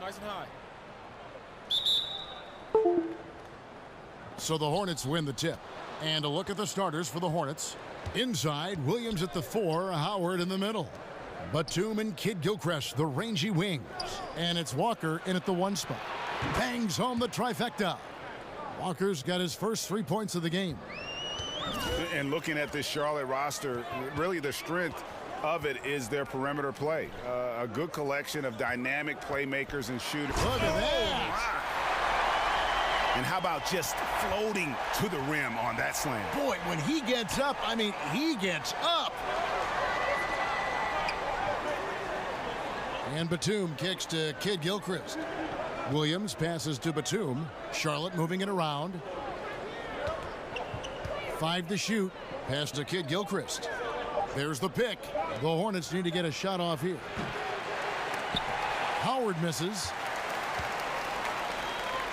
Nice and high. So the Hornets win the tip. And a look at the starters for the Hornets. Inside, Williams at the 4, Howard in the middle. Batum and Kidd-Gilchrist, the rangy wings. And it's Walker in at the 1 spot. Bangs home the trifecta. Walker's got his first 3 points of the game. And looking at this Charlotte roster, really the strength of it is their perimeter play. A good collection of dynamic playmakers and shooters. Look at that. And how about just floating to the rim on that slam? Boy, when he gets up, I mean, he gets up. And Batum kicks to Kidd-Gilchrist. Williams passes to Batum. Charlotte moving it around. 5 to shoot. Pass to Kidd-Gilchrist. There's the pick. The Hornets need to get a shot off here. Howard misses.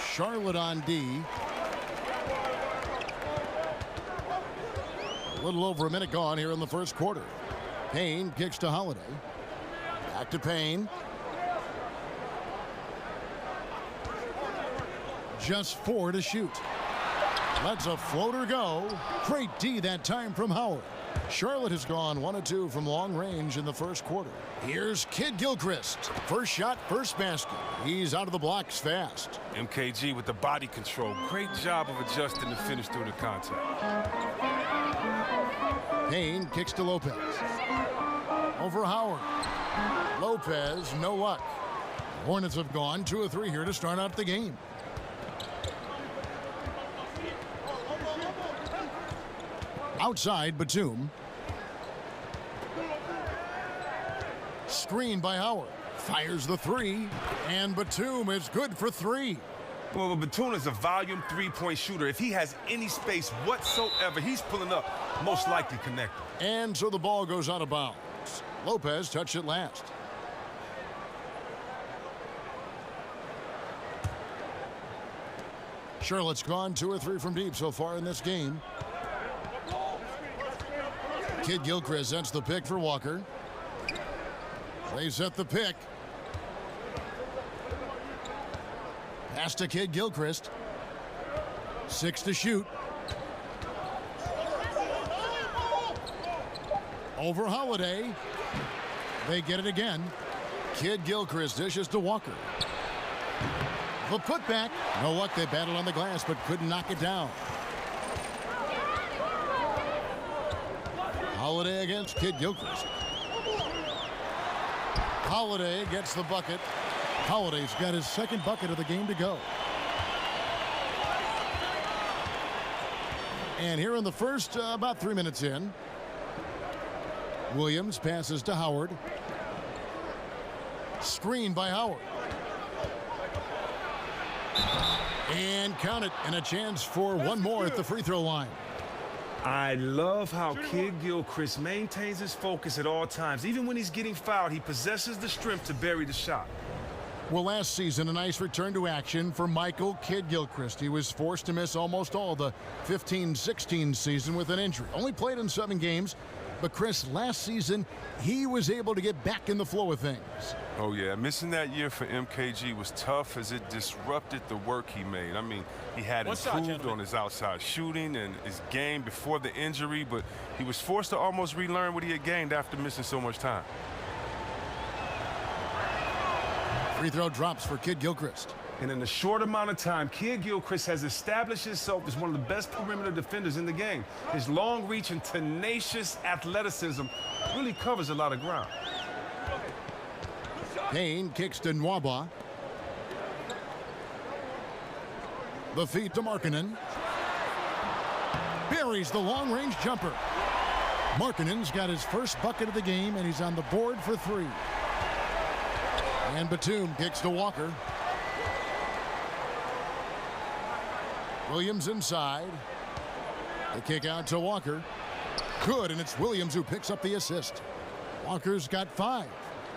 Charlotte on D. A little over a minute gone here in the first quarter. Payne kicks to Holiday. Back to Payne. Just 4 to shoot. Lets a floater go. Great D that time from Howard. Charlotte has gone 1 of 2 from long range in the first quarter. Here's Kidd-Gilchrist. First shot, first basket. He's out of the blocks fast. MKG with the body control. Great job of adjusting to finish through the contact. Payne kicks to Lopez. Over Howard. Lopez, no luck. Hornets have gone 2 of 3 here to start out the game. Outside, Batum. Screen by Howard. Fires the 3. And Batum is good for 3. Well, Batum is a volume 3-point shooter. If he has any space whatsoever, he's pulling up, most likely connected. And so the ball goes out of bounds. Lopez touched it last. Charlotte's gone 2 or 3 from deep so far in this game. Kidd-Gilchrist sets the pick for Walker. They set the pick. Pass to Kidd-Gilchrist. 6 to shoot. Over Holiday. They get it again. Kidd-Gilchrist dishes to Walker. The putback. No luck. They battled on the glass but couldn't knock it down. Holiday against Kidd-Gilchrist. Holiday gets the bucket. Holiday's got his second bucket of the game to go. And here in the first, about 3 minutes in, Williams passes to Howard. Screen by Howard. And count it, and a chance for one more at the free throw line. I love how Kidd-Gilchrist maintains his focus at all times. Even when he's getting fouled, he possesses the strength to bury the shot. Well, last season, a nice return to action for Michael Kidd-Gilchrist. He was forced to miss almost all the 15-16 season with an injury. Only played in 7 games. But, Chris, last season, he was able to get back in the flow of things. Oh, yeah. Missing that year for MKG was tough as it disrupted the work he made. I mean, he had improved on his outside shooting and his game before the injury, but he was forced to almost relearn what he had gained after missing so much time. Free throw drops for Kidd-Gilchrist. And in a short amount of time, Kidd-Gilchrist has established himself as one of the best perimeter defenders in the game. His long reach and tenacious athleticism really covers a lot of ground. Payne kicks to Nwaba. The feed to Markkanen. Buries the long-range jumper. Markkanen's got his first bucket of the game, and he's on the board for 3. And Batum kicks to Walker. Williams inside. The kick out to Walker. Good, and it's Williams who picks up the assist. Walker's got 5.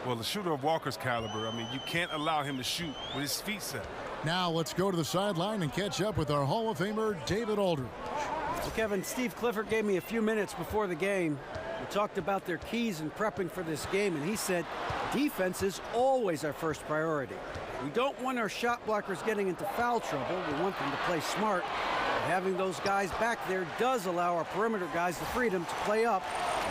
Well, a shooter of Walker's caliber, I mean, you can't allow him to shoot with his feet set. Now let's go to the sideline and catch up with our Hall of Famer, David Aldridge. Well, Kevin, Steve Clifford gave me a few minutes before the game. We talked about their keys in prepping for this game, and he said defense is always our first priority. We don't want our shot blockers getting into foul trouble. We want them to play smart. But having those guys back there does allow our perimeter guys the freedom to play up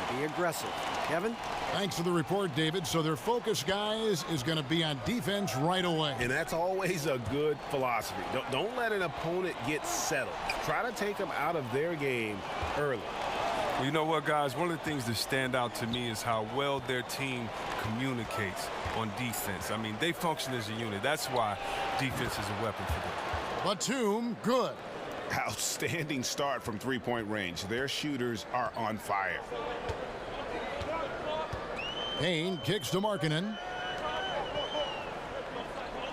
and be aggressive. Kevin? Thanks for the report, David. So their focus, guys, is going to be on defense right away. And that's always a good philosophy. Don't let an opponent get settled. Try to take them out of their game early. Well, you know what, guys? One of the things that stand out to me is how well their team communicates on defense. I mean, they function as a unit. That's why defense is a weapon for them. Batum, good. Outstanding start from three-point range. Their shooters are on fire. Payne kicks to Markkanen.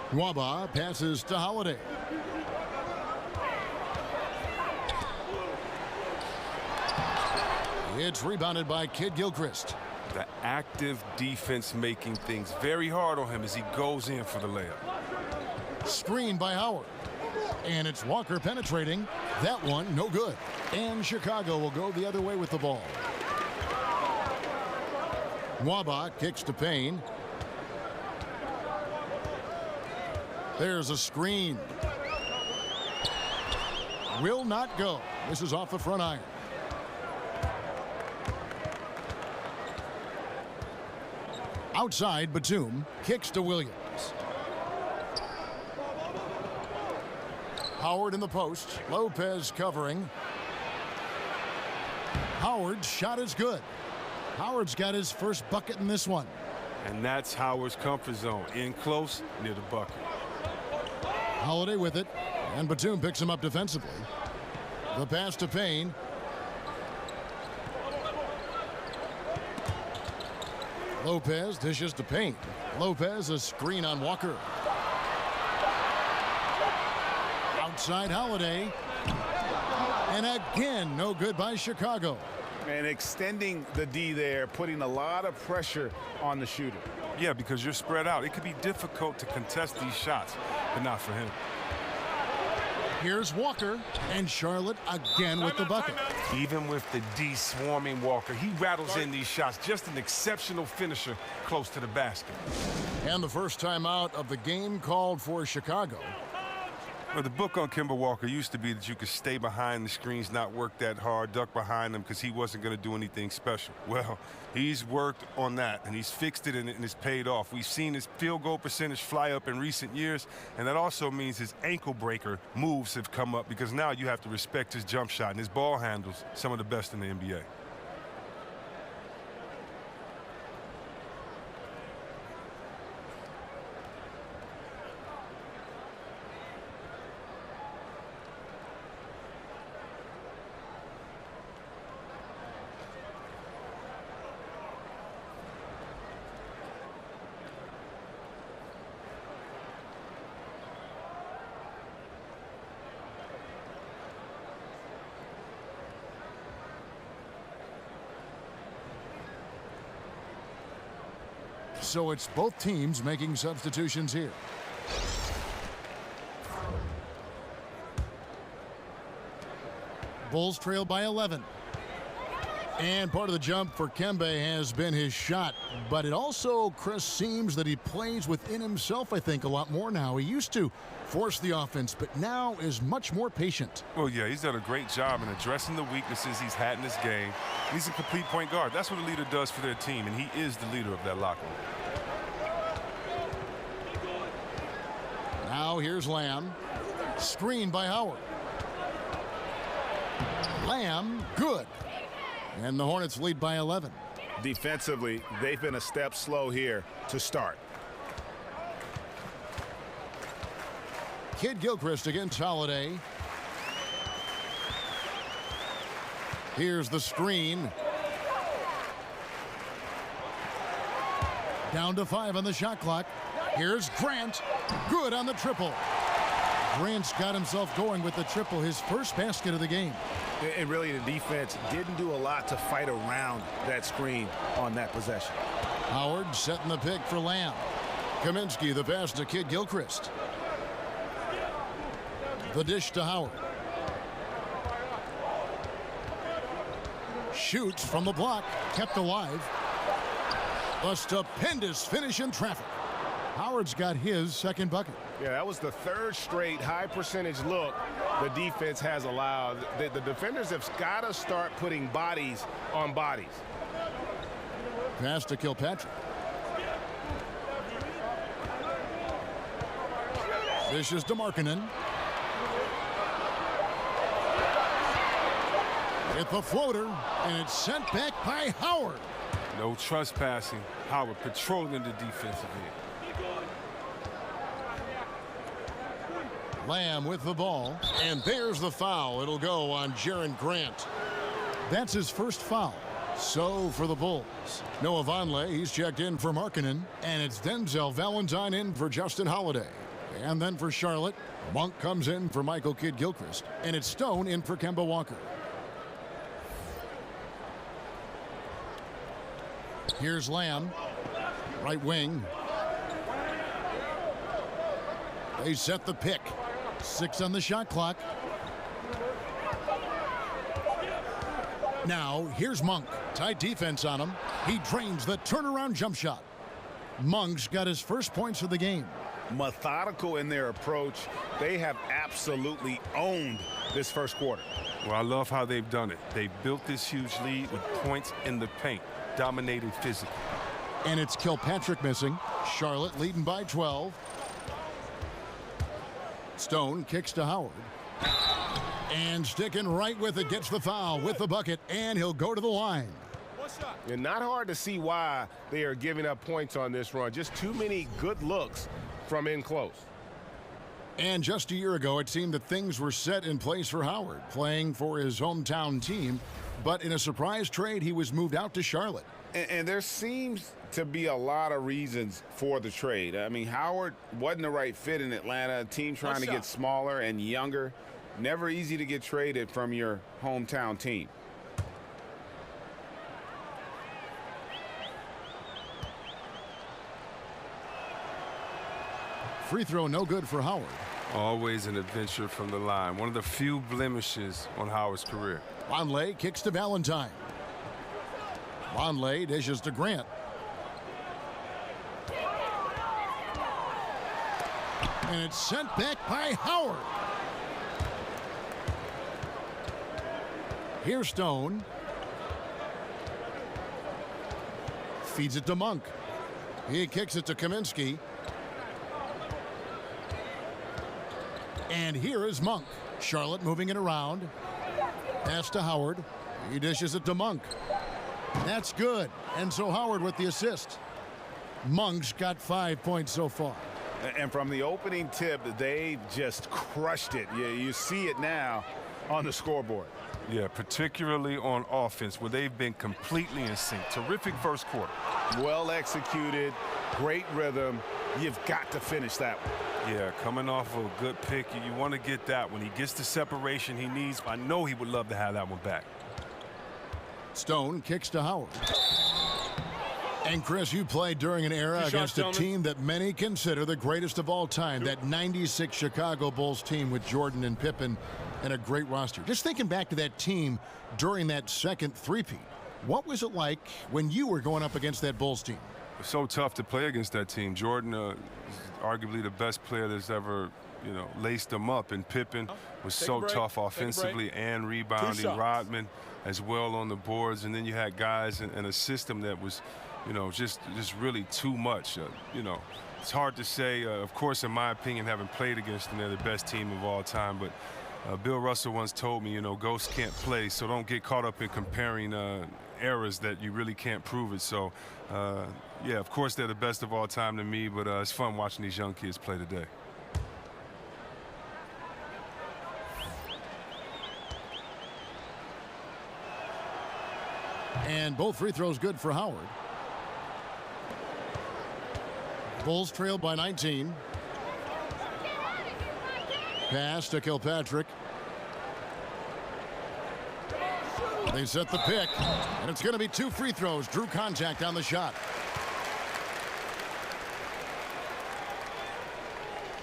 Nwaba passes to Holiday. It's rebounded by Kid Gilchrist. The active defense making things very hard on him as he goes in for the layup. Screen by Howard. And it's Walker penetrating. That one, no good. And Chicago will go the other way with the ball. Nwaba kicks to Payne. There's a screen. Will not go. This is off the front iron. Outside, Batum kicks to Williams. Howard in the post. Lopez covering. Howard's shot is good. Howard's got his first bucket in this one. And that's Howard's comfort zone. In close, near the bucket. Holiday with it. And Batum picks him up defensively. The pass to Payne. Lopez dishes to Payne. Lopez a screen on Walker. Outside Holiday. And again, no good by Chicago. And extending the D there, putting a lot of pressure on the shooter. Yeah, because you're spread out. It could be difficult to contest these shots, but not for him. Here's Walker, and Charlotte again with the bucket. Even with the D swarming Walker, he rattles in these shots. Just an exceptional finisher close to the basket. And the first time out of the game called for Chicago. Well, the book on Kemba Walker used to be that you could stay behind the screens, not work that hard, duck behind them because he wasn't going to do anything special. Well, he's worked on that, and he's fixed it, and it's paid off. We've seen his field goal percentage fly up in recent years, and that also means his ankle breaker moves have come up because now you have to respect his jump shot, and his ball handles some of the best in the NBA. So it's both teams making substitutions here. Bulls trail by 11. And part of the jump for Kemba has been his shot. But it also, Chris, seems that he plays within himself, I think, a lot more now. He used to force the offense, but now is much more patient. Well, yeah, he's done a great job in addressing the weaknesses he's had in this game. He's a complete point guard. That's what a leader does for their team, and he is the leader of that locker room. Now here's Lamb. Screened by Howard. Lamb, good. And the Hornets lead by 11. Defensively, they've been a step slow here to start. Kid Gilchrist against Holiday. Here's the screen. Down to 5 on the shot clock. Here's Grant. Good on the triple. Grant's got himself going with the triple, his first basket of the game. And really, the defense didn't do a lot to fight around that screen on that possession. Howard setting the pick for Lamb. Kaminsky, the pass to Kid Gilchrist. The dish to Howard. Shoots from the block, kept alive. A stupendous finish in traffic. Howard's got his second bucket. Yeah, that was the third straight high percentage look the defense has allowed. The defenders have got to start putting bodies on bodies. Pass to Kilpatrick. This is DeMarkinen. With the floater, and it's sent back by Howard. No trespassing. Howard patrolling the defensive end. Lamb with the ball, and there's the foul. It'll go on Jaren Grant. That's his first foul. So for the Bulls, Noah Vonleh, he's checked in for Markkanen, and it's Denzel Valentine in for Justin Holiday. And then for Charlotte, Monk comes in for Michael Kidd-Gilchrist, and it's Stone in for Kemba Walker. Here's Lamb, right wing. They set the pick. 6 on the shot clock. Now, here's Monk. Tight defense on him. He drains the turnaround jump shot. Monk's got his first points of the game. Methodical in their approach. They have absolutely owned this first quarter. Well, I love how they've done it. They built this huge lead with points in the paint, dominating physically. And it's Kilpatrick missing. Charlotte leading by 12. Stone kicks to Howard. And sticking right with it, gets the foul with the bucket, and he'll go to the line. And not hard to see why they are giving up points on this run. Just too many good looks from in close. And just a year ago, it seemed that things were set in place for Howard, playing for his hometown team. But in a surprise trade, he was moved out to Charlotte. And there seems to be a lot of reasons for the trade. I mean, Howard wasn't the right fit in Atlanta. A team trying to get smaller and younger. Never easy to get traded from your hometown team. Free throw no good for Howard. Always an adventure from the line. One of the few blemishes on Howard's career. Vonleh kicks to Valentine. Vonleh dishes to Grant. And it's sent back by Howard. Here's Stone. Feeds it to Monk. He kicks it to Kaminsky. And here is Monk. Charlotte moving it around. Pass to Howard. He dishes it to Monk. That's good. And so Howard with the assist. Monk's got 5 points so far. And from the opening tip, they just crushed it. You see it now on the scoreboard. Yeah, particularly on offense, where they've been completely in sync. Terrific first quarter. Well executed, great rhythm. You've got to finish that one. Yeah, coming off of a good pick, you want to get that. When he gets the separation he needs, I know he would love to have that one back. Stone kicks to Howard. And Chris, you played during an era against a team that many consider the greatest of all time, that 96 Chicago Bulls team with Jordan and Pippen and a great roster. Just thinking back to that team during that second three-peat, what was it like when you were going up against that Bulls team? It's so tough to play against that team. Jordan is arguably the best player that's ever, laced them up. And Pippen was so tough offensively and rebounding. Rodman as well on the boards. And then you had guys in a system that was, just really too much. It's hard to say. Of course, in my opinion, having played against them, they're the best team of all time. But Bill Russell once told me, ghosts can't play, so don't get caught up in comparing errors that you really can't prove it. So, yeah, of course, they're the best of all time to me, but it's fun watching these young kids play today. And both free throws good for Howard. Bulls trail by 19. Pass to Kilpatrick. They set the pick, and it's going to be 2 free throws. Drew contact on the shot.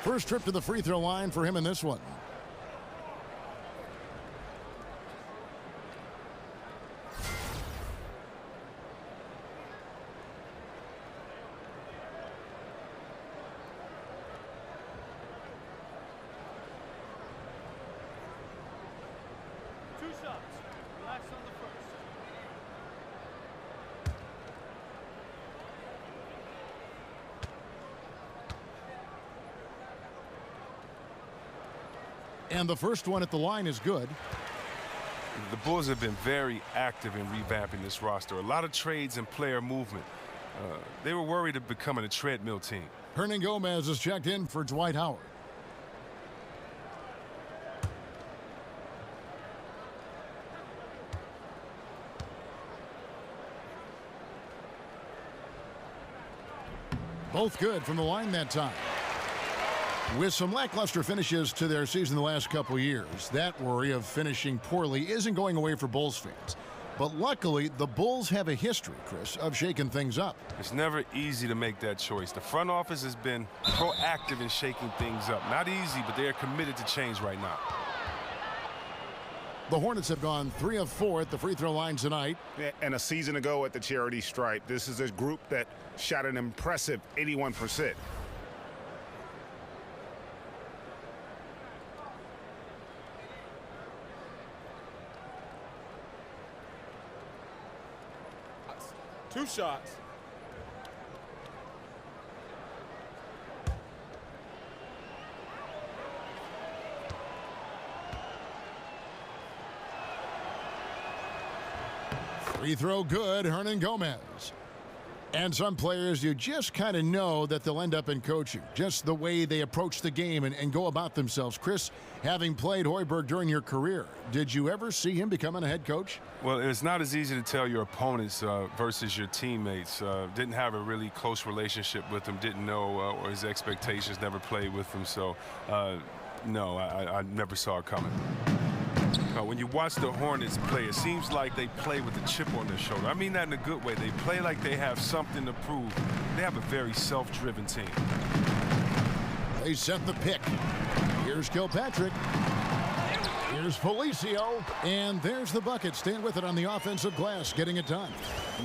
First trip to the free throw line for him in this one. And the first one at the line is good. The Bulls have been very active in revamping this roster. A lot of trades and player movement. They were worried of becoming a treadmill team. Hernangomez is checked in for Dwight Howard. Both good from the line that time. With some lackluster finishes to their season the last couple years, that worry of finishing poorly isn't going away for Bulls fans. But luckily, the Bulls have a history, Chris, of shaking things up. It's never easy to make that choice. The front office has been proactive in shaking things up. Not easy, but they are committed to change right now. The Hornets have gone 3 of 4 at the free throw line tonight. And a season ago at the charity stripe, this is a group that shot an impressive 81%. Two shots. Free throw good, Hernangomez. And some players, you just kind of know that they'll end up in coaching. Just the way they approach the game and go about themselves. Chris, having played Hoiberg during your career, did you ever see him becoming a head coach? Well, it's not as easy to tell your opponents versus your teammates. Didn't have a really close relationship with them, didn't know or his expectations, never played with them. So, no, I never saw it coming. When you watch the Hornets play, it seems like they play with a chip on their shoulder. I mean that in a good way. They play like they have something to prove. They have a very self-driven team. They set the pick. Here's Kilpatrick. Here's Felicio. And there's the bucket. Staying with it on the offensive glass, getting it done.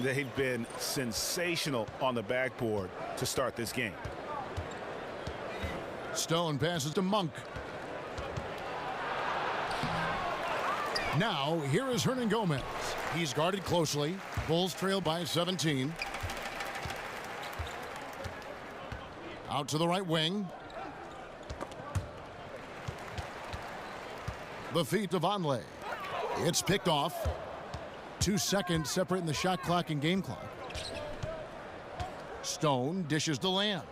They've been sensational on the backboard to start this game. Stone passes to Monk. Now, here is Hernangomez. He's guarded closely. Bulls trail by 17. Out to the right wing. The feet of Vonleh. It's picked off. 2 seconds separating the shot clock and game clock. Stone dishes to Lamb.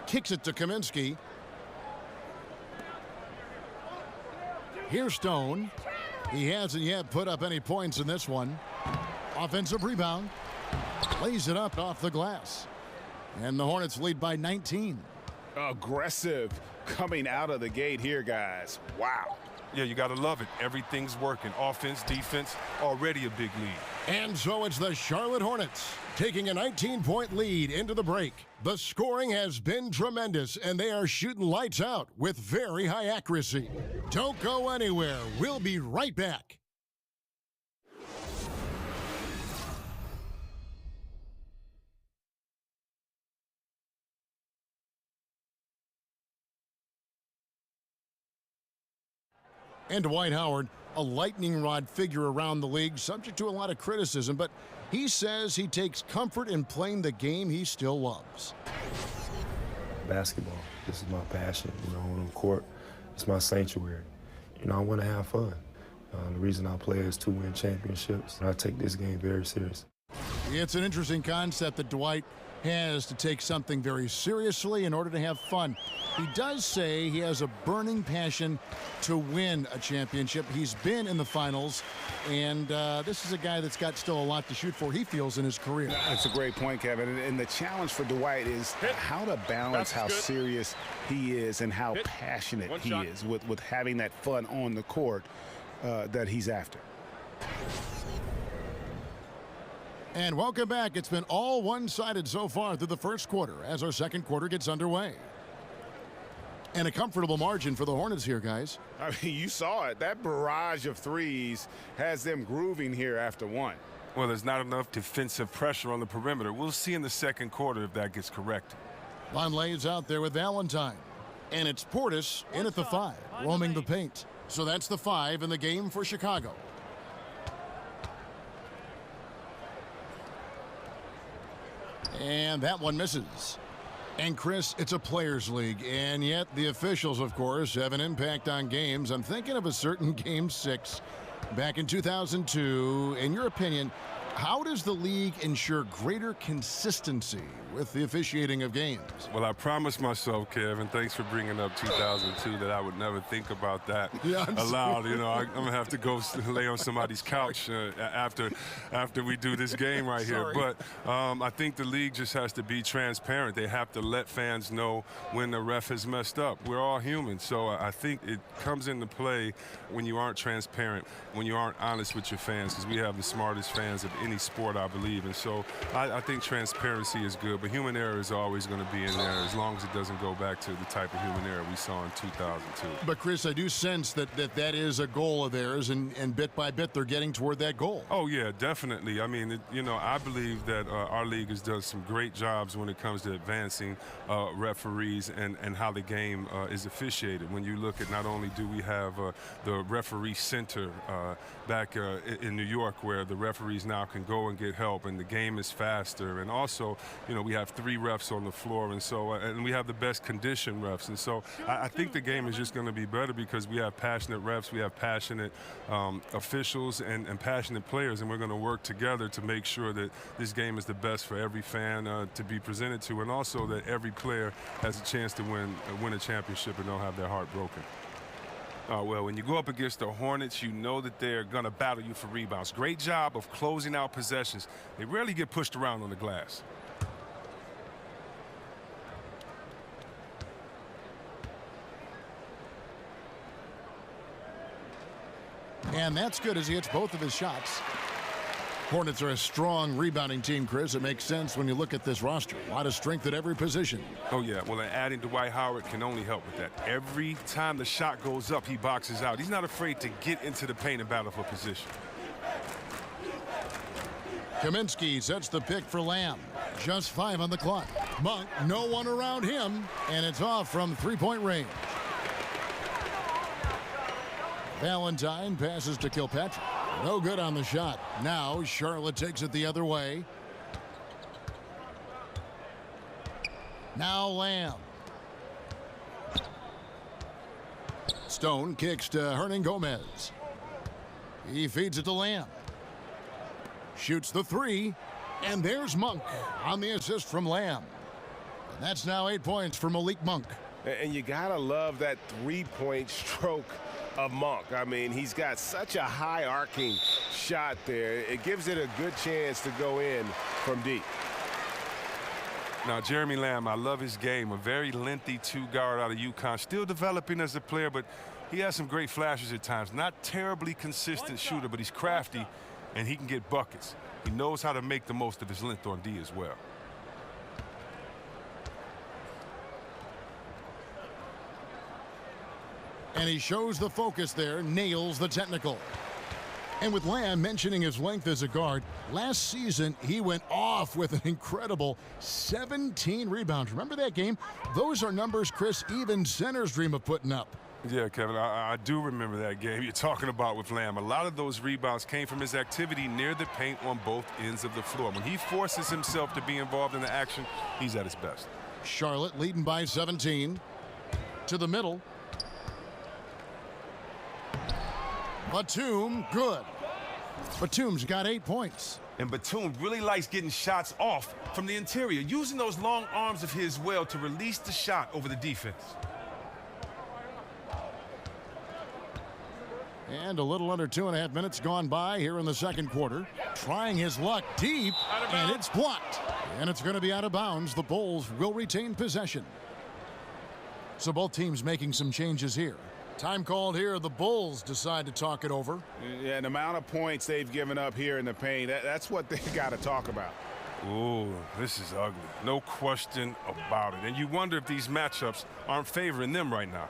Kicks it to Kaminsky. Here's Stone. He hasn't yet put up any points in this one. Offensive rebound. Lays it up off the glass. And the Hornets lead by 19. Aggressive coming out of the gate here, guys. Wow. Yeah, you got to love it. Everything's working. Offense, defense, already a big lead. And so it's the Charlotte Hornets taking a 19-point lead into the break. The scoring has been tremendous, and they are shooting lights out with very high accuracy. Don't go anywhere. We'll be right back. And Dwight Howard, a lightning rod figure around the league, subject to a lot of criticism, but he says he takes comfort in playing the game he still loves. Basketball, this is my passion, on the court, it's my sanctuary. I want to have fun. The reason I play is to win championships, and I take this game very seriously. It's an interesting concept that Dwight has to take something very seriously in order to have fun. He does say he has a burning passion to win a championship. He's been in the finals, and this is a guy that's got still a lot to shoot for, he feels, in his career. That's a great point, Kevin. And the challenge for Dwight is how to balance how serious he is and how passionate he is with having that fun on the court that he's after. And welcome back. It's been all one-sided so far through the first quarter as our second quarter gets underway. And a comfortable margin for the Hornets here, guys. I mean, you saw it. That barrage of threes has them grooving here after one. Well, there's not enough defensive pressure on the perimeter. We'll see in the second quarter if that gets corrected. Vonleh's out there with Valentine. And it's Portis in at the 5, roaming the paint. So that's the 5 in the game for Chicago. And that one misses. And Chris, it's a players' league, and yet the officials, of course, have an impact on games. I'm thinking of a certain Game 6 back in 2002. In your opinion, how does the league ensure greater consistency with the officiating of games? Well, I promised myself, Kevin, thanks for bringing up 2002, that I would never think about that aloud. You know, I'm going to have to go lay on somebody's couch after we do this game right here. But I think the league just has to be transparent. They have to let fans know when the ref has messed up. We're all human, so I think it comes into play when you aren't transparent, when you aren't honest with your fans, because we have the smartest fans of any sport, I believe. And so I think transparency is good, but human error is always going to be in there as long as it doesn't go back to the type of human error we saw in 2002. But Chris, I do sense that is a goal of theirs, and bit by bit they're getting toward that goal. Oh yeah, definitely. I mean, you know, I believe that our league has done some great jobs when it comes to advancing referees and how the game is officiated. When you look at, not only do we have the referee center back in New York, where the referees now can go and get help, and the game is faster, and also, you know, we have 3 refs on the floor, and so and we have the best conditioned refs, and so I think the game is just going to be better because we have passionate refs, we have passionate officials, and passionate players, and we're going to work together to make sure that this game is the best for every fan to be presented to, and also that every player has a chance to win a championship and don't have their heart broken. Well, when you go up against the Hornets, you know that they're going to battle you for rebounds. Great job of closing out possessions. They rarely get pushed around on the glass. And that's good as he hits both of his shots. Hornets are a strong rebounding team, Chris. It makes sense when you look at this roster. A lot of strength at every position. Oh, yeah. Well, and adding Dwight Howard can only help with that. Every time the shot goes up, he boxes out. He's not afraid to get into the paint and battle for position. Kaminsky sets the pick for Lamb. Just 5 on the clock. Monk, no one around him, and it's off from three-point range. Valentine passes to Kilpatrick. No good on the shot. Now Charlotte takes it the other way. Now Lamb. Stone kicks to Hernan Gomez. He feeds it to Lamb. Shoots the 3. And there's Monk on the assist from Lamb. And that's now 8 points for Malik Monk. And you got to love that three-point stroke of Monk. I mean, he's got such a high arcing shot there. It gives it a good chance to go in from deep. Now, Jeremy Lamb, I love his game. A very lengthy 2-guard out of UConn. Still developing as a player, but he has some great flashes at times. Not terribly consistent shooter, but he's crafty, and he can get buckets. He knows how to make the most of his length on D as well. And he shows the focus there, nails the technical. And with Lamb mentioning his length as a guard, last season he went off with an incredible 17 rebounds. Remember that game? Those are numbers, Chris, even centers dream of putting up. Yeah, Kevin, I do remember that game you're talking about with Lamb. A lot of those rebounds came from his activity near the paint on both ends of the floor. When he forces himself to be involved in the action, he's at his best. Charlotte leading by 17. To the middle. Batum, good. Batum's got 8 points. And Batum really likes getting shots off from the interior, using those long arms of his well to release the shot over the defense. And a little under 2.5 minutes gone by here in the second quarter. Trying his luck deep, and it's blocked. And it's going to be out of bounds. The Bulls will retain possession. So both teams making some changes here. Time called here. The Bulls decide to talk it over. Yeah, the amount of points they've given up here in the paint, that's what they got to talk about. Ooh, this is ugly. No question about it. And you wonder if these matchups aren't favoring them right now.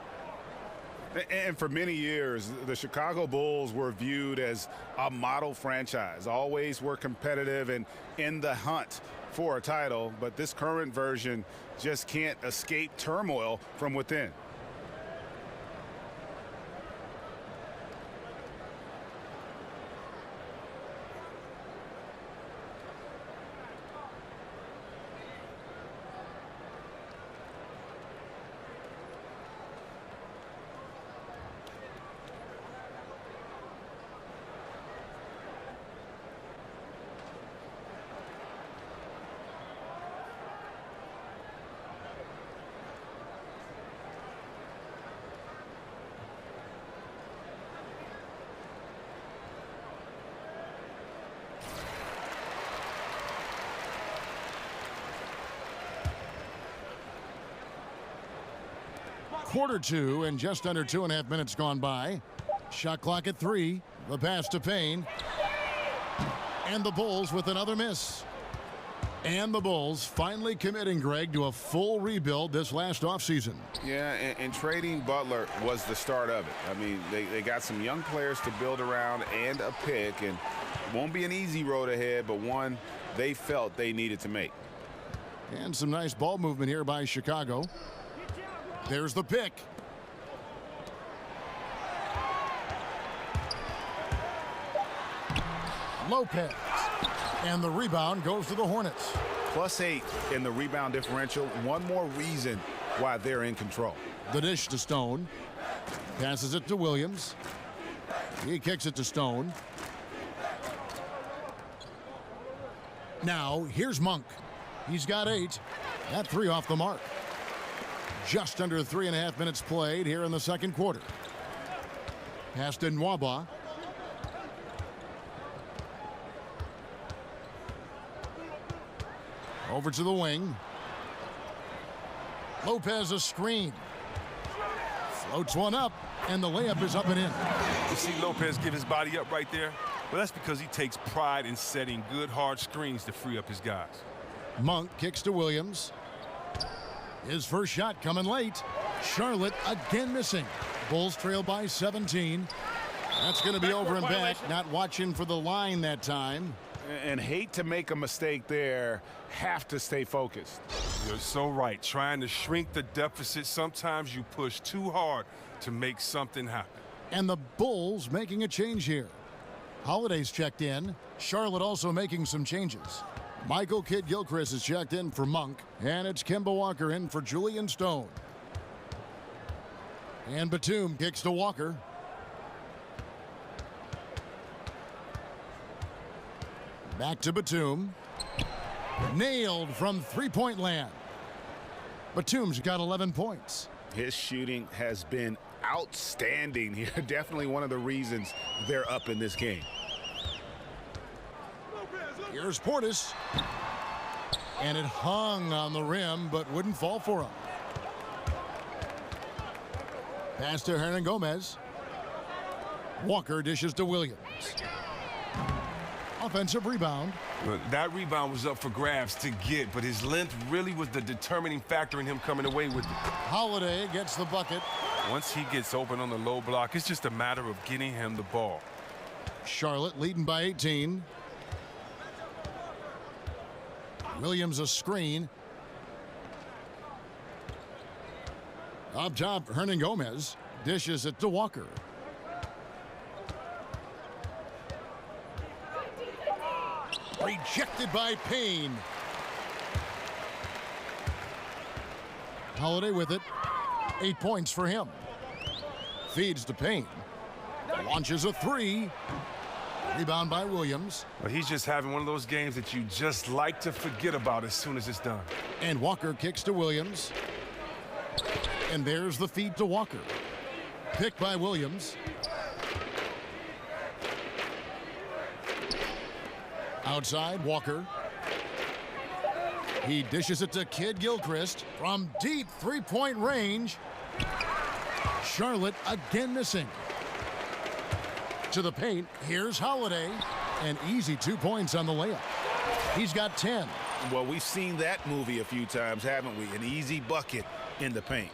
And for many years, the Chicago Bulls were viewed as a model franchise. Always were competitive and in the hunt for a title. But this current version just can't escape turmoil from within. Quarter two and just under 2.5 minutes gone by. Shot clock at 3. The pass to Payne. And the Bulls with another miss. And the Bulls finally committing, Greg, to a full rebuild this last offseason. Yeah, and trading Butler was the start of it. I mean, they got some young players to build around and a pick, and it won't be an easy road ahead, but one they felt they needed to make. And some nice ball movement here by Chicago. There's the pick. Lopez. And the rebound goes to the Hornets. +8 in the rebound differential. One more reason why they're in control. The dish to Stone. Passes it to Williams. He kicks it to Stone. Now, here's Monk. He's got 8. That 3 off the mark. Just under 3.5 minutes played here in the second quarter. Pass to Nwaba. Over to the wing. Lopez a screen. Floats one up, and the layup is up and in. You see Lopez give his body up right there? Well, that's because he takes pride in setting good, hard screens to free up his guys. Monk kicks to Williams. His first shot coming late. Charlotte again missing. Bulls trail by 17. That's going to be over and back. Not watching for the line that time. And hate to make a mistake there. Have to stay focused. You're so right. Trying to shrink the deficit, sometimes you push too hard to make something happen. And the Bulls making a change here. Holiday's checked in. Charlotte also making some changes. Michael Kidd-Gilchrist is checked in for Monk, and it's Kemba Walker in for Julian Stone. And Batum kicks to Walker. Back to Batum. Nailed from three-point land. Batum's got 11 points. His shooting has been outstanding here. Definitely one of the reasons they're up in this game. Here's Portis. And it hung on the rim, but wouldn't fall for him. Pass to Hernangomez. Walker dishes to Williams. Offensive rebound. But that rebound was up for grabs to get, but his length really was the determining factor in him coming away with it. Holiday gets the bucket. Once he gets open on the low block, it's just a matter of getting him the ball. Charlotte leading by 18. Williams a screen. Up top, Hernangomez dishes it to Walker. Rejected by Payne. Holiday with it. 8 points for him. Feeds to Payne. Launches a 3. Rebound by Williams. Well, he's just having one of those games that you just like to forget about as soon as it's done. And Walker kicks to Williams. And there's the feed to Walker. Picked by Williams. Outside, Walker. He dishes it to Kid Gilchrist from deep three-point range. Charlotte again missing. To the paint, here's Holiday. An easy 2 points on the layup. He's got 10. Well, we've seen that movie a few times, haven't we? An easy bucket in the paint.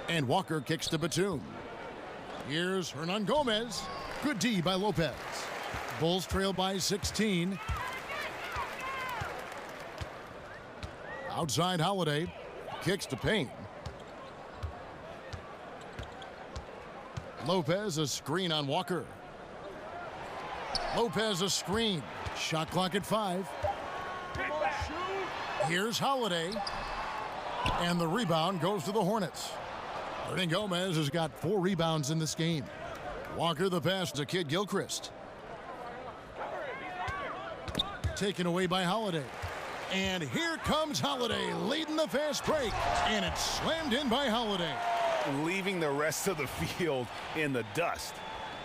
And Walker kicks to Batum. Here's Hernan Gomez. Good D by Lopez. Bulls trail by 16. Outside Holiday. Kicks to Payne. Lopez, a screen on Walker. Lopez, a screen. Shot clock at 5. Here's Holiday. And the rebound goes to the Hornets. Hernan Gomez has got 4 rebounds in this game. Walker the pass to Kid Gilchrist. Taken away by Holiday. And here comes Holiday leading the fast break. And it's slammed in by Holiday. Leaving the rest of the field in the dust.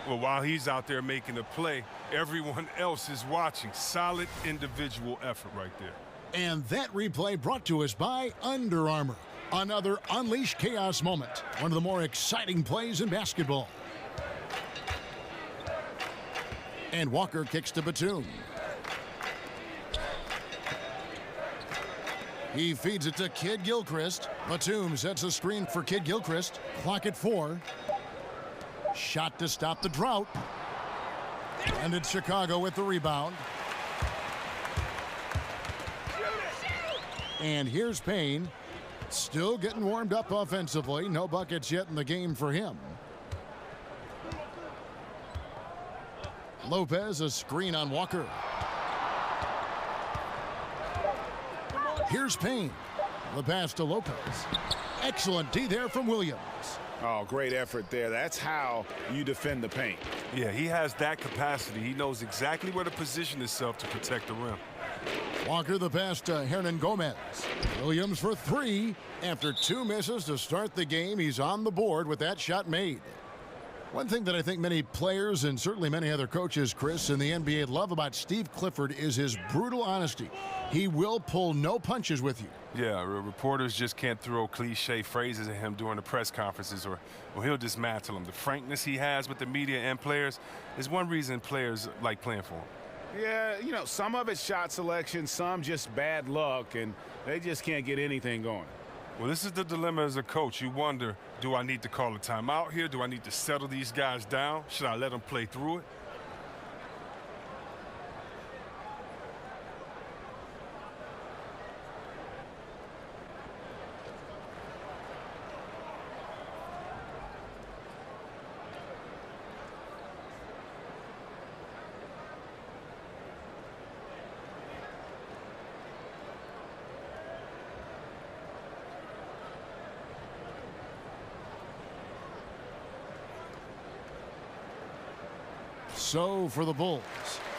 Well, while he's out there making a play, everyone else is watching. Solid individual effort right there. And that replay brought to us by Under Armour. Another Unleash Chaos moment. One of the more exciting plays in basketball. And Walker kicks to Batum. He feeds it to Kid Gilchrist. Batum sets a screen for Kid Gilchrist. Clock at 4. Shot to stop the drought. And it's Chicago with the rebound. And here's Payne. Still getting warmed up offensively. No buckets yet in the game for him. Lopez, a screen on Walker. Here's Payne. The pass to Lopez. Excellent D there from Williams. Oh, great effort there. That's how you defend the paint. Yeah, he has that capacity. He knows exactly where to position himself to protect the rim. Walker the pass to Hernan Gomez. Williams for 3. After 2 misses to start the game, he's on the board with that shot made. One thing that I think many players and certainly many other coaches, Chris, in the NBA love about Steve Clifford is his brutal honesty. He will pull no punches with you. Yeah, reporters just can't throw cliche phrases at him during the press conferences or he'll dismantle them. The frankness he has with the media and players is one reason players like playing for him. Yeah, you know, some of it's shot selection, some just bad luck, and they just can't get anything going. Well, this is the dilemma as a coach. You wonder, do I need to call a timeout here? Do I need to settle these guys down? Should I let them play through it? So for the Bulls,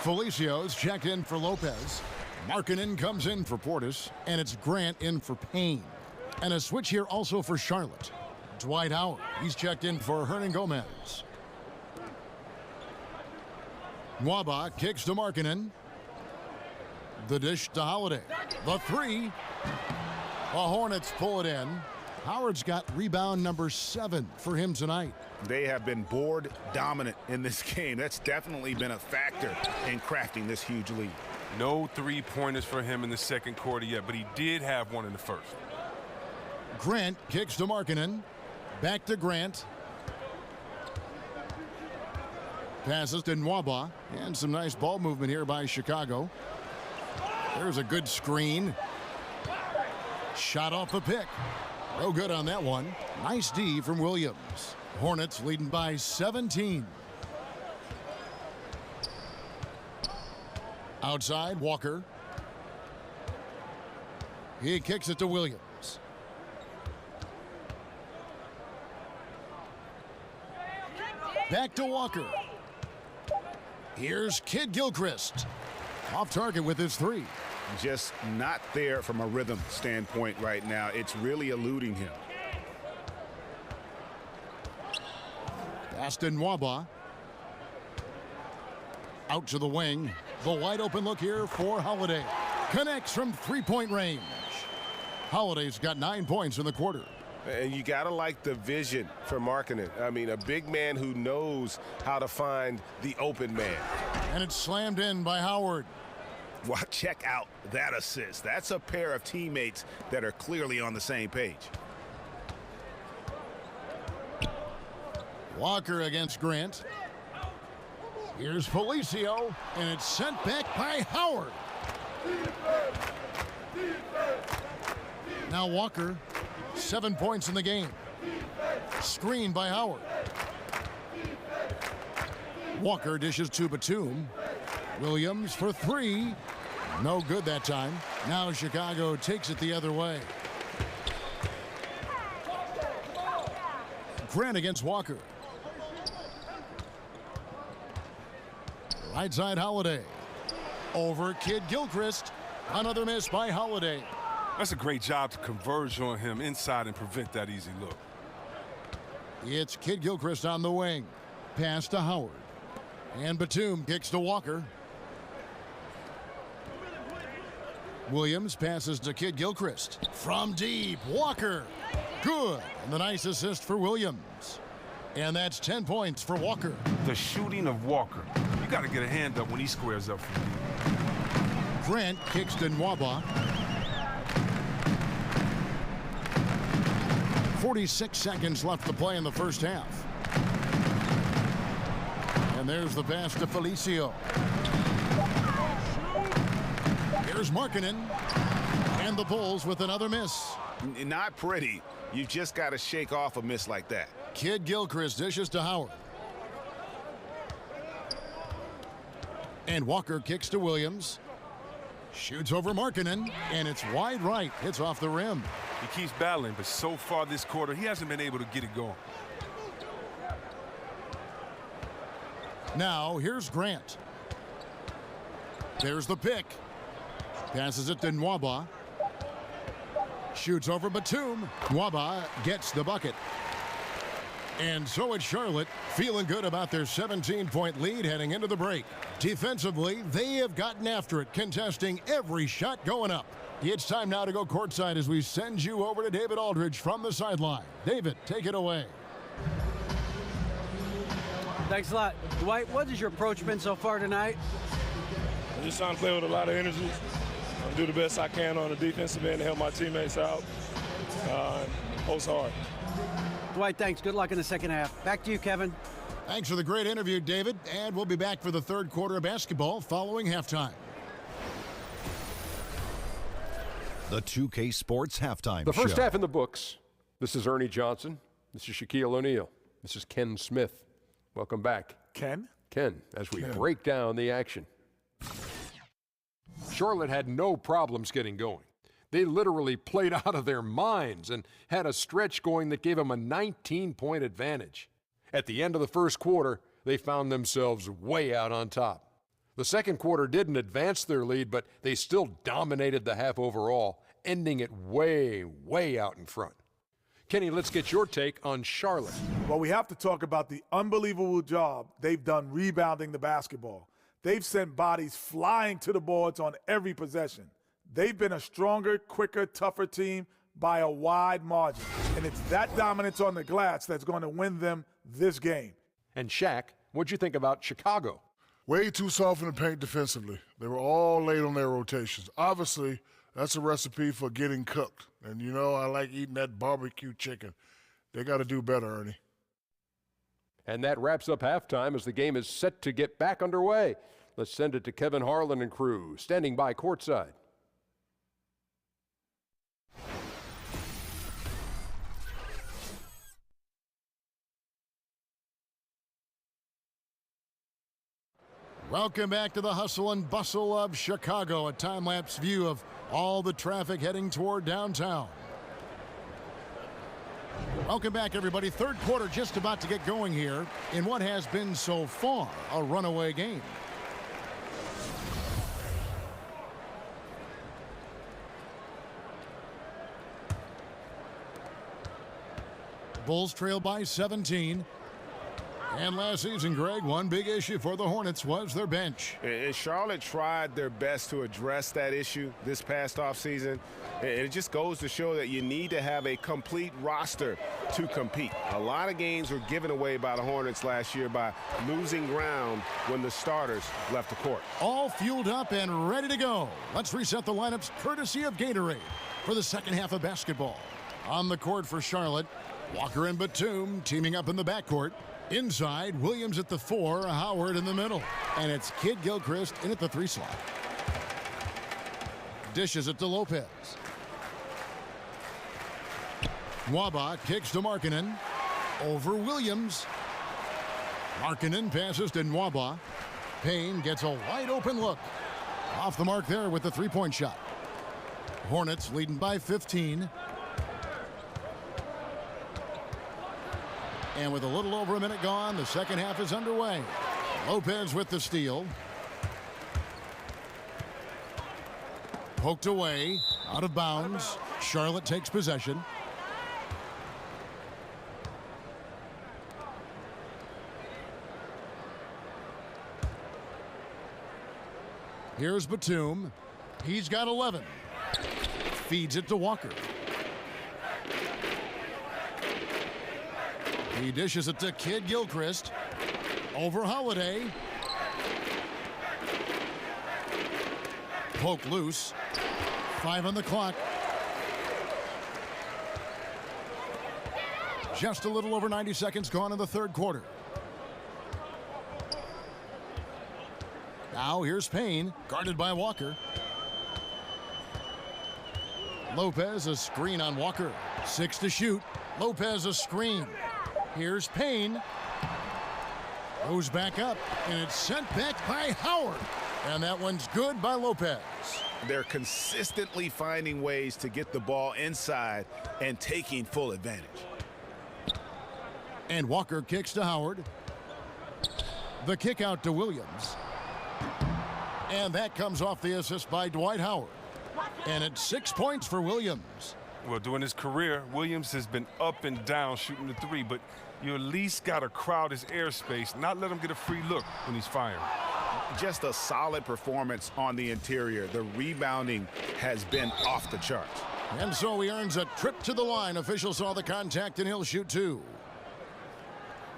Felicios checked in for Lopez. Markkanen comes in for Portis, and it's Grant in for Payne. And a switch here also for Charlotte. Dwight Howard, he's checked in for Hernan Gomez. Nwaba kicks to Markkanen. The dish to Holiday. The 3. The Hornets pull it in. Howard's got rebound number 7 for him tonight. They have been board dominant in this game. That's definitely been a factor in crafting this huge lead. No 3-pointers for him in the second quarter yet, but he did have one in the first. Grant kicks to Markkanen. Back to Grant. Passes to Nwaba. And some nice ball movement here by Chicago. There's a good screen. Shot off the pick. No good on that one. Nice D from Williams. Hornets leading by 17. Outside, Walker. He kicks it to Williams. Back to Walker. Here's Kid Gilchrist. Off target with his 3. Just not there from a rhythm standpoint right now. It's really eluding him. Aston Waba. Out to the wing. The wide open look here for Holiday. Connects from 3-point range. Holiday's got 9 points in the quarter. And you got to like the vision for Markkanen. I mean, a big man who knows how to find the open man. And it's slammed in by Howard. Well, check out that assist. That's a pair of teammates that are clearly on the same page. Walker against Grant. Here's Felicio, and it's sent back by Howard. Now Walker, 7 points in the game. Screen by Howard. Walker dishes to Batum. Williams for 3. No good that time. Now Chicago takes it the other way. Grant against Walker. Right side Holiday. Over Kid Gilchrist. Another miss by Holiday. That's a great job to converge on him inside and prevent that easy look. It's Kid Gilchrist on the wing. Pass to Howard. And Batum kicks to Walker. Williams passes to Kid Gilchrist. From deep, Walker. Good. And the nice assist for Williams. And that's 10 points for Walker. The shooting of Walker. You got to get a hand up when he squares up for you. Grant kicks to Nwaba. 46 seconds left to play in the first half. And there's the pass to Felicio. Here's Markkanen. And the Bulls with another miss. Not pretty. You've just got to shake off a miss like that. Kid Gilchrist dishes to Howard. And Walker kicks to Williams. Shoots over Markkanen, and it's wide right. It's off the rim. He keeps battling, but so far this quarter, he hasn't been able to get it going. Now, here's Grant. There's the pick. Passes it to Nwaba. Shoots over Batum. Nwaba gets the bucket. And so it's Charlotte, feeling good about their 17-point lead heading into the break. Defensively, they have gotten after it, contesting every shot going up. It's time now to go courtside as we send you over to David Aldridge from the sideline. David, take it away. Thanks a lot. Dwight, what has your approach been so far tonight? I'm just trying to play with a lot of energy. I'll do the best I can on the defensive end to help my teammates out. Post hard. Dwight, thanks. Good luck in the second half. Back to you, Kevin. Thanks for the great interview, David. And we'll be back for the third quarter of basketball following halftime. The 2K Sports Halftime The first Show. half in the books. This is Ernie Johnson. This is Shaquille O'Neal. This is Ken Smith. Welcome back. Ken, as we break down the action. Charlotte had no problems getting going. They literally played out of their minds and had a stretch going that gave them a 19-point advantage. At the end of the first quarter, they found themselves way out on top. The second quarter didn't advance their lead, but they still dominated the half overall, ending it way, way out in front. Kenny, let's get your take on Charlotte. Well, we have to talk about the unbelievable job they've done rebounding the basketball. They've sent bodies flying to the boards on every possession. They've been a stronger, quicker, tougher team by a wide margin. And it's that dominance on the glass that's going to win them this game. And Shaq, what'd you think about Chicago? Way too soft in the paint defensively. They were all late on their rotations. Obviously, that's a recipe for getting cooked. And, you know, I like eating that barbecue chicken. They got to do better, Ernie. And that wraps up halftime as the game is set to get back underway. Let's send it to Kevin Harlan and crew, standing by courtside. Welcome back to the hustle and bustle of Chicago, a time-lapse view of all the traffic heading toward downtown. Welcome back, everybody. Third quarter just about to get going here in what has been so far a runaway game. Bulls trail by 17. And last season, Greg, one big issue for the Hornets was their bench. Charlotte tried their best to address that issue this past offseason. It just goes to show that you need to have a complete roster to compete. A lot of games were given away by the Hornets last year by losing ground when the starters left the court. All fueled up and ready to go. Let's reset the lineups courtesy of Gatorade for the second half of basketball. On the court for Charlotte, Walker and Batum teaming up in the backcourt. Inside, Williams at the 4, Howard in the middle. And it's Kidd-Gilchrist in at the 3 slot. Dishes it to Lopez. Nwaba kicks to Markkanen. Over Williams. Markkanen passes to Nwaba. Payne gets a wide open look. Off the mark there with the 3-point shot. Hornets leading by 15. And with a little over a minute gone, the second half is underway. Lopez with the steal. Poked away, out of bounds. Charlotte takes possession. Here's Batum. He's got 11. Feeds it to Walker. He dishes it to Kidd-Gilchrist. Over Holiday. Poke loose. 5 on the clock. Just a little over 90 seconds gone in the third quarter. Now here's Payne, guarded by Walker. Lopez, a screen on Walker. 6 to shoot. Lopez, a screen. Here's Payne. Goes back up, and it's sent back by Howard. And that one's good by Lopez. They're consistently finding ways to get the ball inside and taking full advantage. And Walker kicks to Howard. The kick out to Williams. And that comes off the assist by Dwight Howard. And it's 6 points for Williams. Well, during his career, Williams has been up and down shooting the 3, but you at least got to crowd his airspace, not let him get a free look when he's firing. Just a solid performance on the interior. The rebounding has been off the charts. And so he earns a trip to the line. Officials saw the contact, and he'll shoot 2.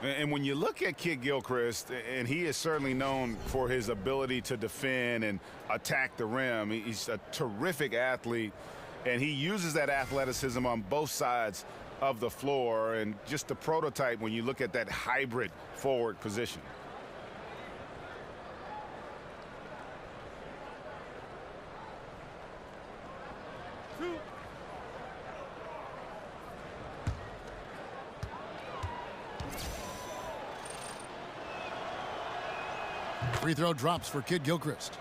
And when you look at Kidd-Gilchrist, and he is certainly known for his ability to defend and attack the rim. He's a terrific athlete, and he uses that athleticism on both sides of the floor, and just the prototype when you look at that hybrid forward position. Free throw drops for Kidd-Gilchrist.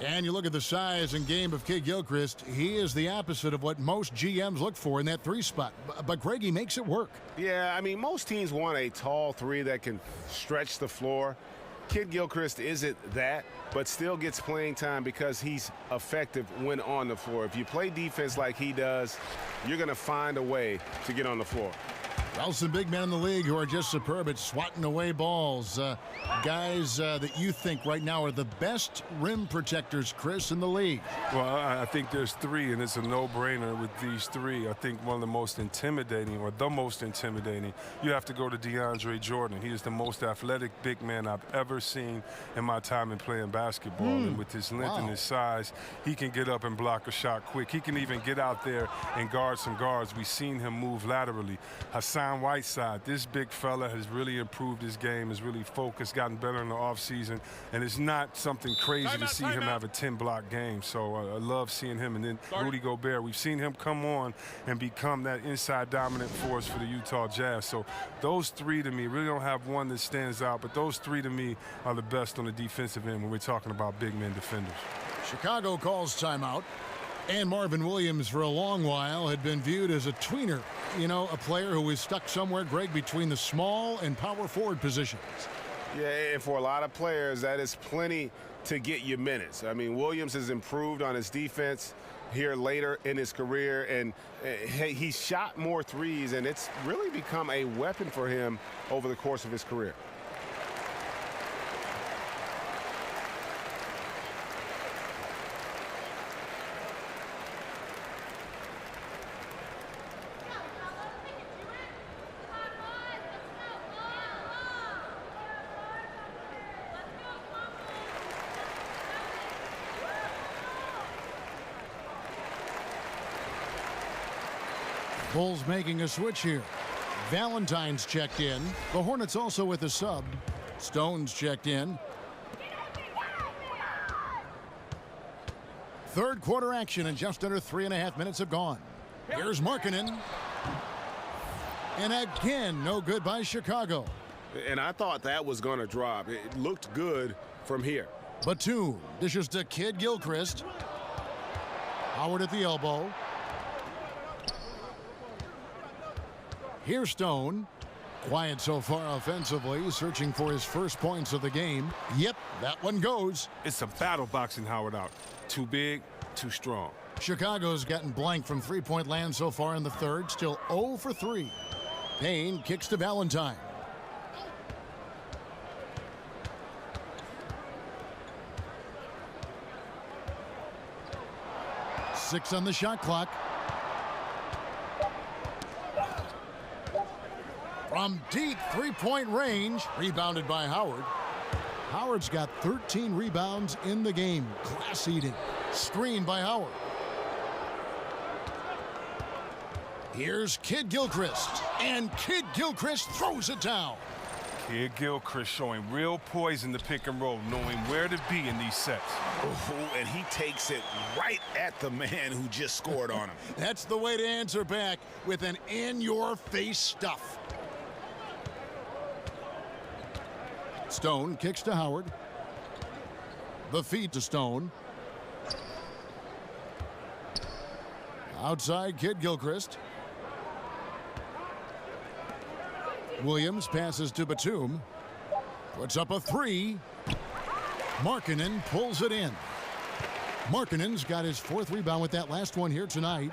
And you look at the size and game of Kidd-Gilchrist, he is the opposite of what most GMs look for in that 3 spot. But Greg, he makes it work. Yeah, I mean, most teams want a tall 3 that can stretch the floor. Kidd-Gilchrist isn't that, but still gets playing time because he's effective when on the floor. If you play defense like he does, you're going to find a way to get on the floor. Well, some big men in the league who are just superb at swatting away balls. Guys that you think right now are the best rim protectors, Chris, in the league. Well, I think there's 3, and it's a no-brainer with these 3. I think one of the most intimidating, or the most intimidating, you have to go to DeAndre Jordan. He is the most athletic big man I've ever seen in my time in playing basketball. And with his length and his size, he can get up and block a shot quick. He can even get out there and guard some guards. We've seen him move laterally. Hassan Whiteside, this big fella has really improved his game, has really focused, gotten better in the offseason, and it's not something crazy to see him have a 10-block game. So I love seeing him. And then Rudy Gobert, we've seen him come on and become that inside dominant force for the Utah Jazz. So those 3 to me, really don't have one that stands out, but those 3 to me are the best on the defensive end when we're talking about big men defenders. Chicago calls timeout. And Marvin Williams, for a long while, had been viewed as a tweener. You know, a player who was stuck somewhere, Greg, between the small and power forward positions. Yeah, and for a lot of players, that is plenty to get you minutes. I mean, Williams has improved on his defense here later in his career, and he shot more threes, and it's really become a weapon for him over the course of his career. Bulls making a switch here. Valentine's checked in. The Hornets also with a sub. Stone's checked in. Third quarter action, and just under 3.5 minutes have gone. Here's Markkanen. And again, no good by Chicago. And I thought that was going to drop. It looked good from here. Batum dishes to Kid Gilchrist. Howard at the elbow. Here's Stone. Quiet so far offensively, searching for his first points of the game. Yep, that one goes. It's a battle boxing Howard out. Too big, too strong. Chicago's gotten blank from three-point land so far in the third, still 0 for 3. Payne kicks to Valentine. Six on the shot clock. From deep three-point range, rebounded by Howard. Howard's got 13 rebounds in the game. Class eating. Screen by Howard. Here's Kid Gilchrist. And Kid Gilchrist throws it down. Kid Gilchrist showing real poise in the pick and roll, knowing where to be in these sets. Oh, and he takes it right at the man who just scored on him. That's the way to answer back, with an in-your-face stuff. Stone kicks to Howard. The feed to Stone. Outside, Kid Gilchrist. Williams passes to Batum. Puts up a three. Markkanen pulls it in. Markkanen's got his 4th rebound with that last one here tonight.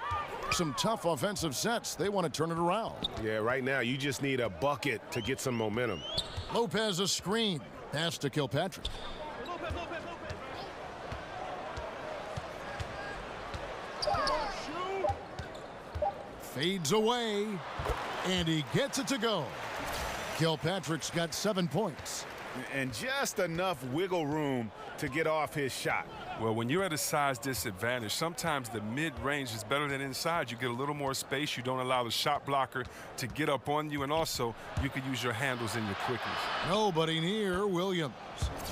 Some tough offensive sets. They want to turn it around. Yeah, right now you just need a bucket to get some momentum. Lopez a screen. Pass to Kilpatrick. Fades away. And he gets it to go. Kilpatrick's got 7 points. And just enough wiggle room to get off his shot. Well, when you're at a size disadvantage, sometimes the mid-range is better than inside. You get a little more space. You don't allow the shot blocker to get up on you, and also you can use your handles and your quickness. Nobody near Williams.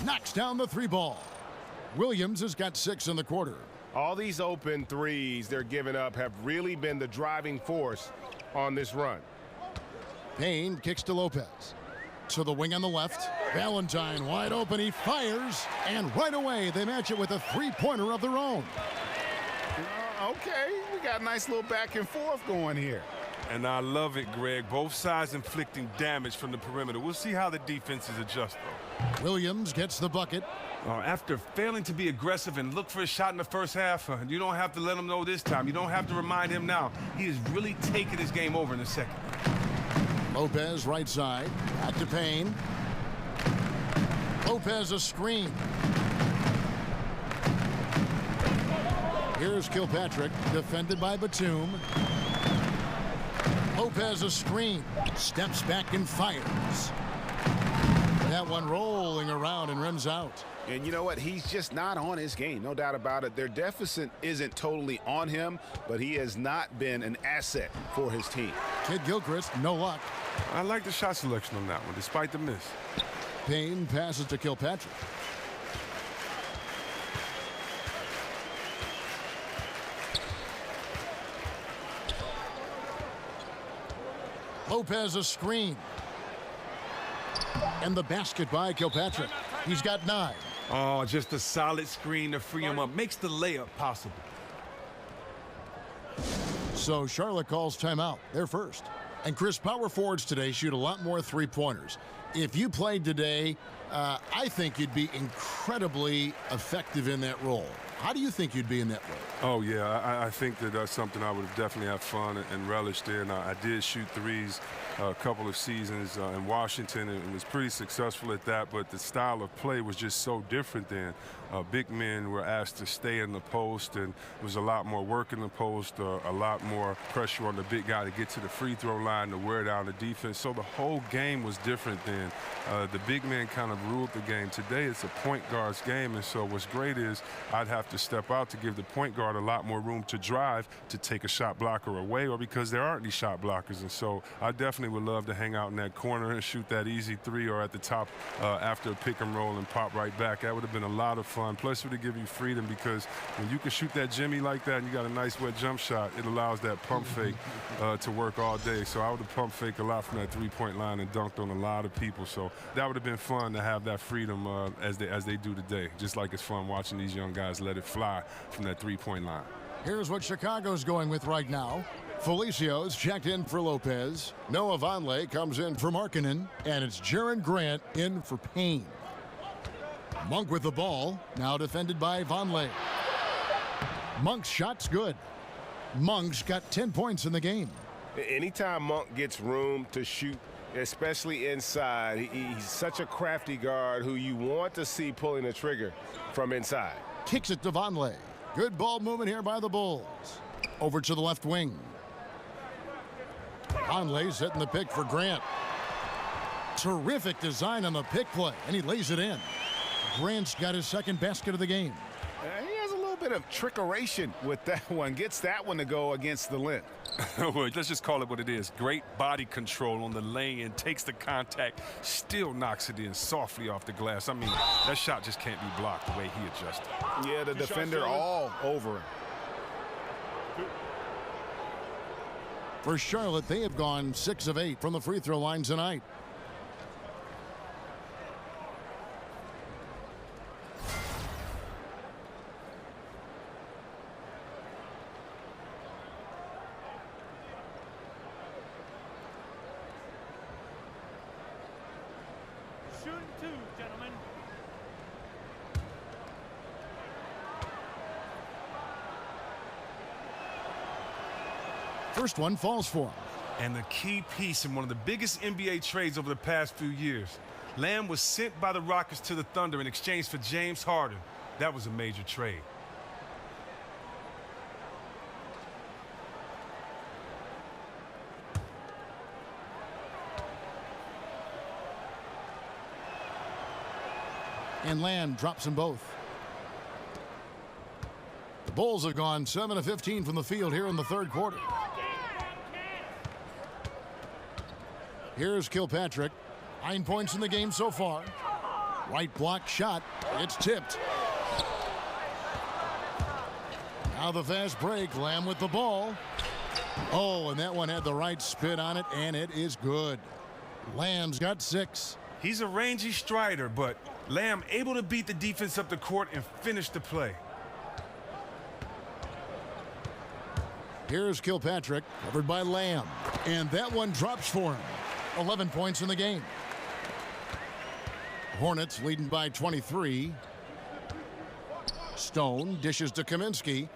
Knocks down the 3 ball. Williams has got 6 in the quarter. All these open threes they're giving up have really been the driving force on this run. Payne kicks to Lopez. To the wing on the left. Valentine wide open. He fires. And right away, they match it with a 3-pointer of their own. Okay, we got a nice little back and forth going here. And I love it, Greg. Both sides inflicting damage from the perimeter. We'll see how the defenses adjust, though. Williams gets the bucket. After failing to be aggressive and look for a shot in the first half, you don't have to let him know this time. You don't have to remind him now. He is really taking his game over in the second. Lopez right side. Back to Payne. Lopez a screen. Here's Kilpatrick, defended by Batum. Lopez a screen. Steps back and fires. That one rolling around and rims out. And you know what? He's just not on his game, no doubt about it. Their deficit isn't totally on him, but he has not been an asset for his team. Kid Gilchrist, no luck. I like the shot selection on that one, despite the miss. Payne passes to Kilpatrick. Lopez a screen. And the basket by Kilpatrick. He's got 9. Oh, just a solid screen to free him up. Makes the layup possible. So Charlotte calls timeout. They're first. And Chris, power forwards today shoot a lot more three-pointers. If you played today, I think you'd be incredibly effective in that role. How do you think you'd be in that role? Oh, yeah, I think that that's something I would have definitely had fun and relished in. I did shoot threes a couple of seasons in Washington and was pretty successful at that, but the style of play was just so different then. Big men were asked to stay in the post, and there was a lot more work in the post, a lot more pressure on the big guy to get to the free throw line to wear down the defense. So the whole game was different then. The big man kind of ruled the game. Today it's a point guard's game, and so what's great is I'd have to step out to give the point guard a lot more room to drive, to take a shot blocker away, or because there aren't any shot blockers. And so I definitely would love to hang out in that corner and shoot that easy three, or at the top after a pick and roll and pop right back. That would have been a lot of fun. Plus, it would give you freedom, because when you can shoot that Jimmy like that and you got a nice wet jump shot, it allows that pump fake to work all day. So I would have pump fake a lot from that three-point line and dunked on a lot of people. So that would have been fun to have that freedom as they do today, just like it's fun watching these young guys let it fly from that three-point line. Here's what Chicago's going with right now. Felicio's checked in for Lopez. Noah Vonleh comes in for Markkanen. And it's Jaren Grant in for Payne. Monk with the ball, now defended by Vonleh. Monk's shot's good. Monk's got 10 points in the game. Anytime Monk gets room to shoot, especially inside, he's such a crafty guard who you want to see pulling the trigger from inside. Kicks it to Vonleh. Good ball movement here by the Bulls. Over to the left wing. Vonleh setting the pick for Grant. Terrific design on the pick play, and he lays it in. Grant's got his second basket of the game. He has a little bit of trickeration with that one. Gets that one to go against the length. Well, let's just call it what it is. Great body control on the lay-in, takes the contact, still knocks it in softly off the glass. I mean, that shot just can't be blocked the way he adjusted. Yeah, the defender all over him. For Charlotte, they have gone 6 of 8 from the free throw line tonight. Shooting 2, gentlemen. First one falls for him. And the key piece in one of the biggest NBA trades over the past few years. Lamb was sent by the Rockets to the Thunder in exchange for James Harden. That was a major trade. And Lamb drops them both. The Bulls have gone 7 of 15 from the field here in the third quarter. Here's Kilpatrick. 9 points in the game so far. Right block shot. It's tipped. Now the fast break. Lamb with the ball. Oh, and that one had the right spin on it, and it is good. Lamb's got 6. He's a rangy strider, but Lamb able to beat the defense up the court and finish the play. Here's Kilpatrick, covered by Lamb. And that one drops for him. 11 points in the game. Hornets leading by 23. Stone dishes to Kaminsky.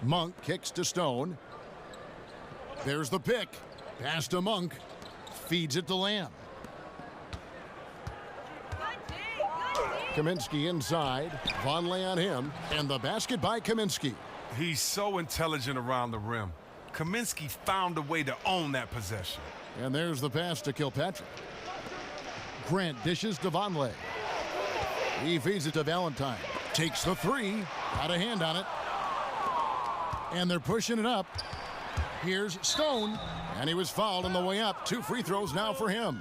Monk kicks to Stone. There's the pick. Pass to Monk. Feeds it to Lamb. Kaminsky inside. Vonleh on him. And the basket by Kaminsky. He's so intelligent around the rim. Kaminsky found a way to own that possession. And there's the pass to Kilpatrick. Grant dishes to Vonleh. He feeds it to Valentine. Takes the 3. Got a hand on it. And they're pushing it up. Here's Stone. And he was fouled on the way up. 2 free throws now for him.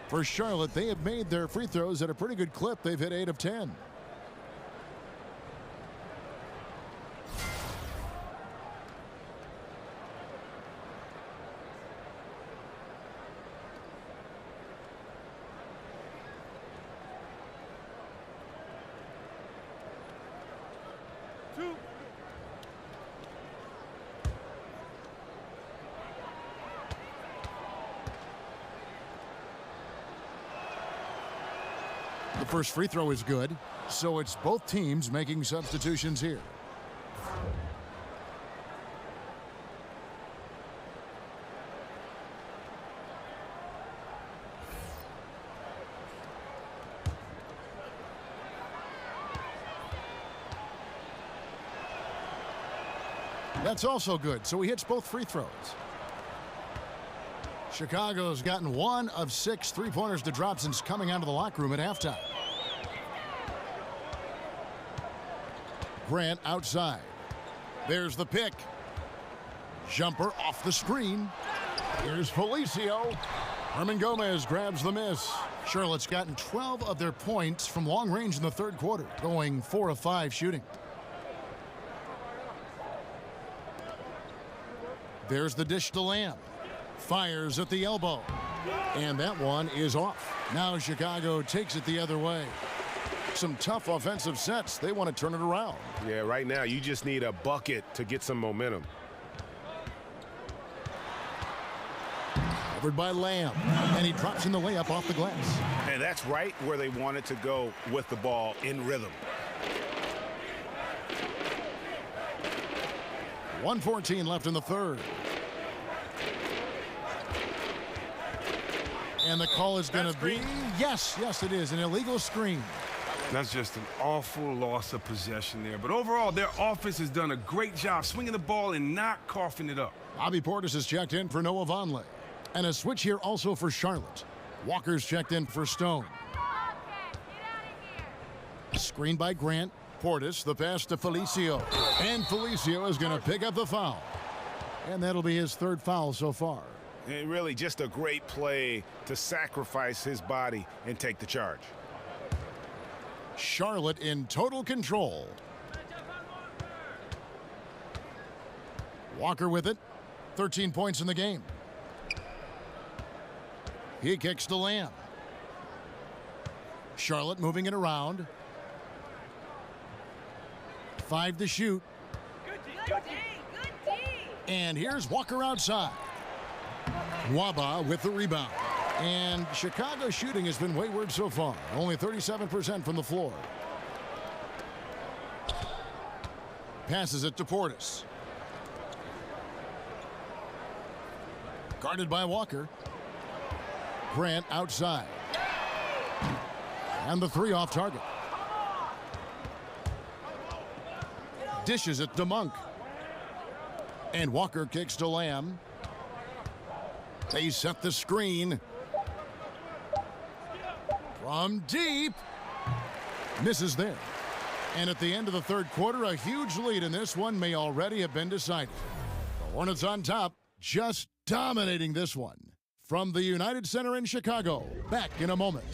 For Charlotte, they have made their free throws at a pretty good clip. They've hit 8 of 10. First free throw is good, so it's both teams making substitutions here. That's also good, so he hits both free throws. Chicago's gotten 1 of 6 three-pointers to drop since coming out of the locker room at halftime. Grant outside. There's the pick. Jumper off the screen. Here's Felicio. Herman Gomez grabs the miss. Charlotte's gotten 12 of their points from long range in the third quarter, going 4 of 5 shooting. There's the dish to Lamb. Fires at the elbow. And that one is off. Now Chicago takes it the other way. Some tough offensive sets. They want to turn it around. Yeah, right now you just need a bucket to get some momentum. Covered by Lamb. And he drops in the layup off the glass. And that's right where they wanted to go with the ball, in rhythm. 1:14 left in the third. And the call is going to be, yes, it is, an illegal screen. That's just an awful loss of possession there. But overall, their offense has done a great job swinging the ball and not coughing it up. Bobby Portis has checked in for Noah Vonleh. And a switch here also for Charlotte. Walker's checked in for Stone. Screen by Grant. Portis, the pass to Felicio. And Felicio is going to pick up the foul. And that'll be his third foul so far. And really just a great play to sacrifice his body and take the charge. Charlotte in total control. Walker with it. 13 points in the game. He kicks to Lamb. Charlotte moving it around. 5 to shoot. And here's Walker outside. Nwaba with the rebound. And Chicago's shooting has been wayward so far. Only 37% from the floor. Passes it to Portis. Guarded by Walker. Grant outside. And the three off target. Dishes it to Monk. And Walker kicks to Lamb. They set the screen. From deep. Misses there. And at the end of the third quarter, a huge lead in this one may already have been decided. The Hornets on top, just dominating this one. From the United Center in Chicago, back in a moment.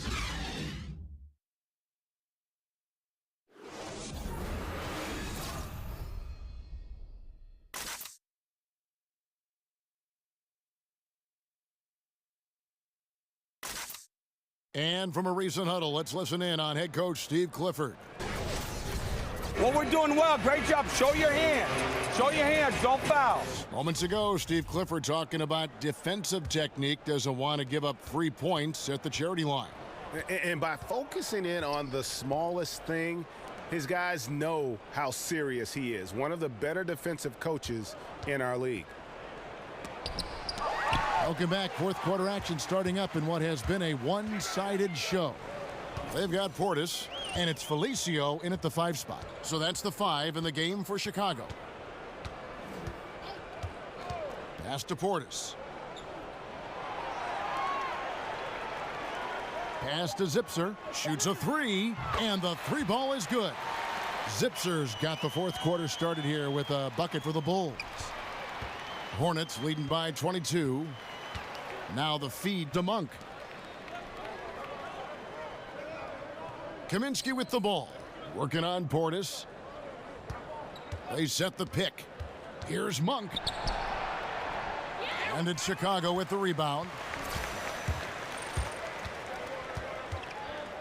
And from a recent huddle, let's listen in on head coach Steve Clifford. Well, we're doing well. Great job. Show your hands. Show your hands. Don't foul. Moments ago, Steve Clifford talking about defensive technique. Doesn't want to give up 3 points at the charity line. And by focusing in on the smallest thing, his guys know how serious he is. One of the better defensive coaches in our league. Welcome back. Fourth quarter action starting up in what has been a one-sided show. They've got Portis, and it's Felicio in at the 5 spot. So that's the 5 in the game for Chicago. Pass to Portis. Pass to Zipser. Shoots a 3, and the 3 ball is good. Zipser's got the fourth quarter started here with a bucket for the Bulls. Hornets leading by 22. Now the feed to Monk. Kaminsky with the ball. Working on Portis. They set the pick. Here's Monk. And it's Chicago with the rebound.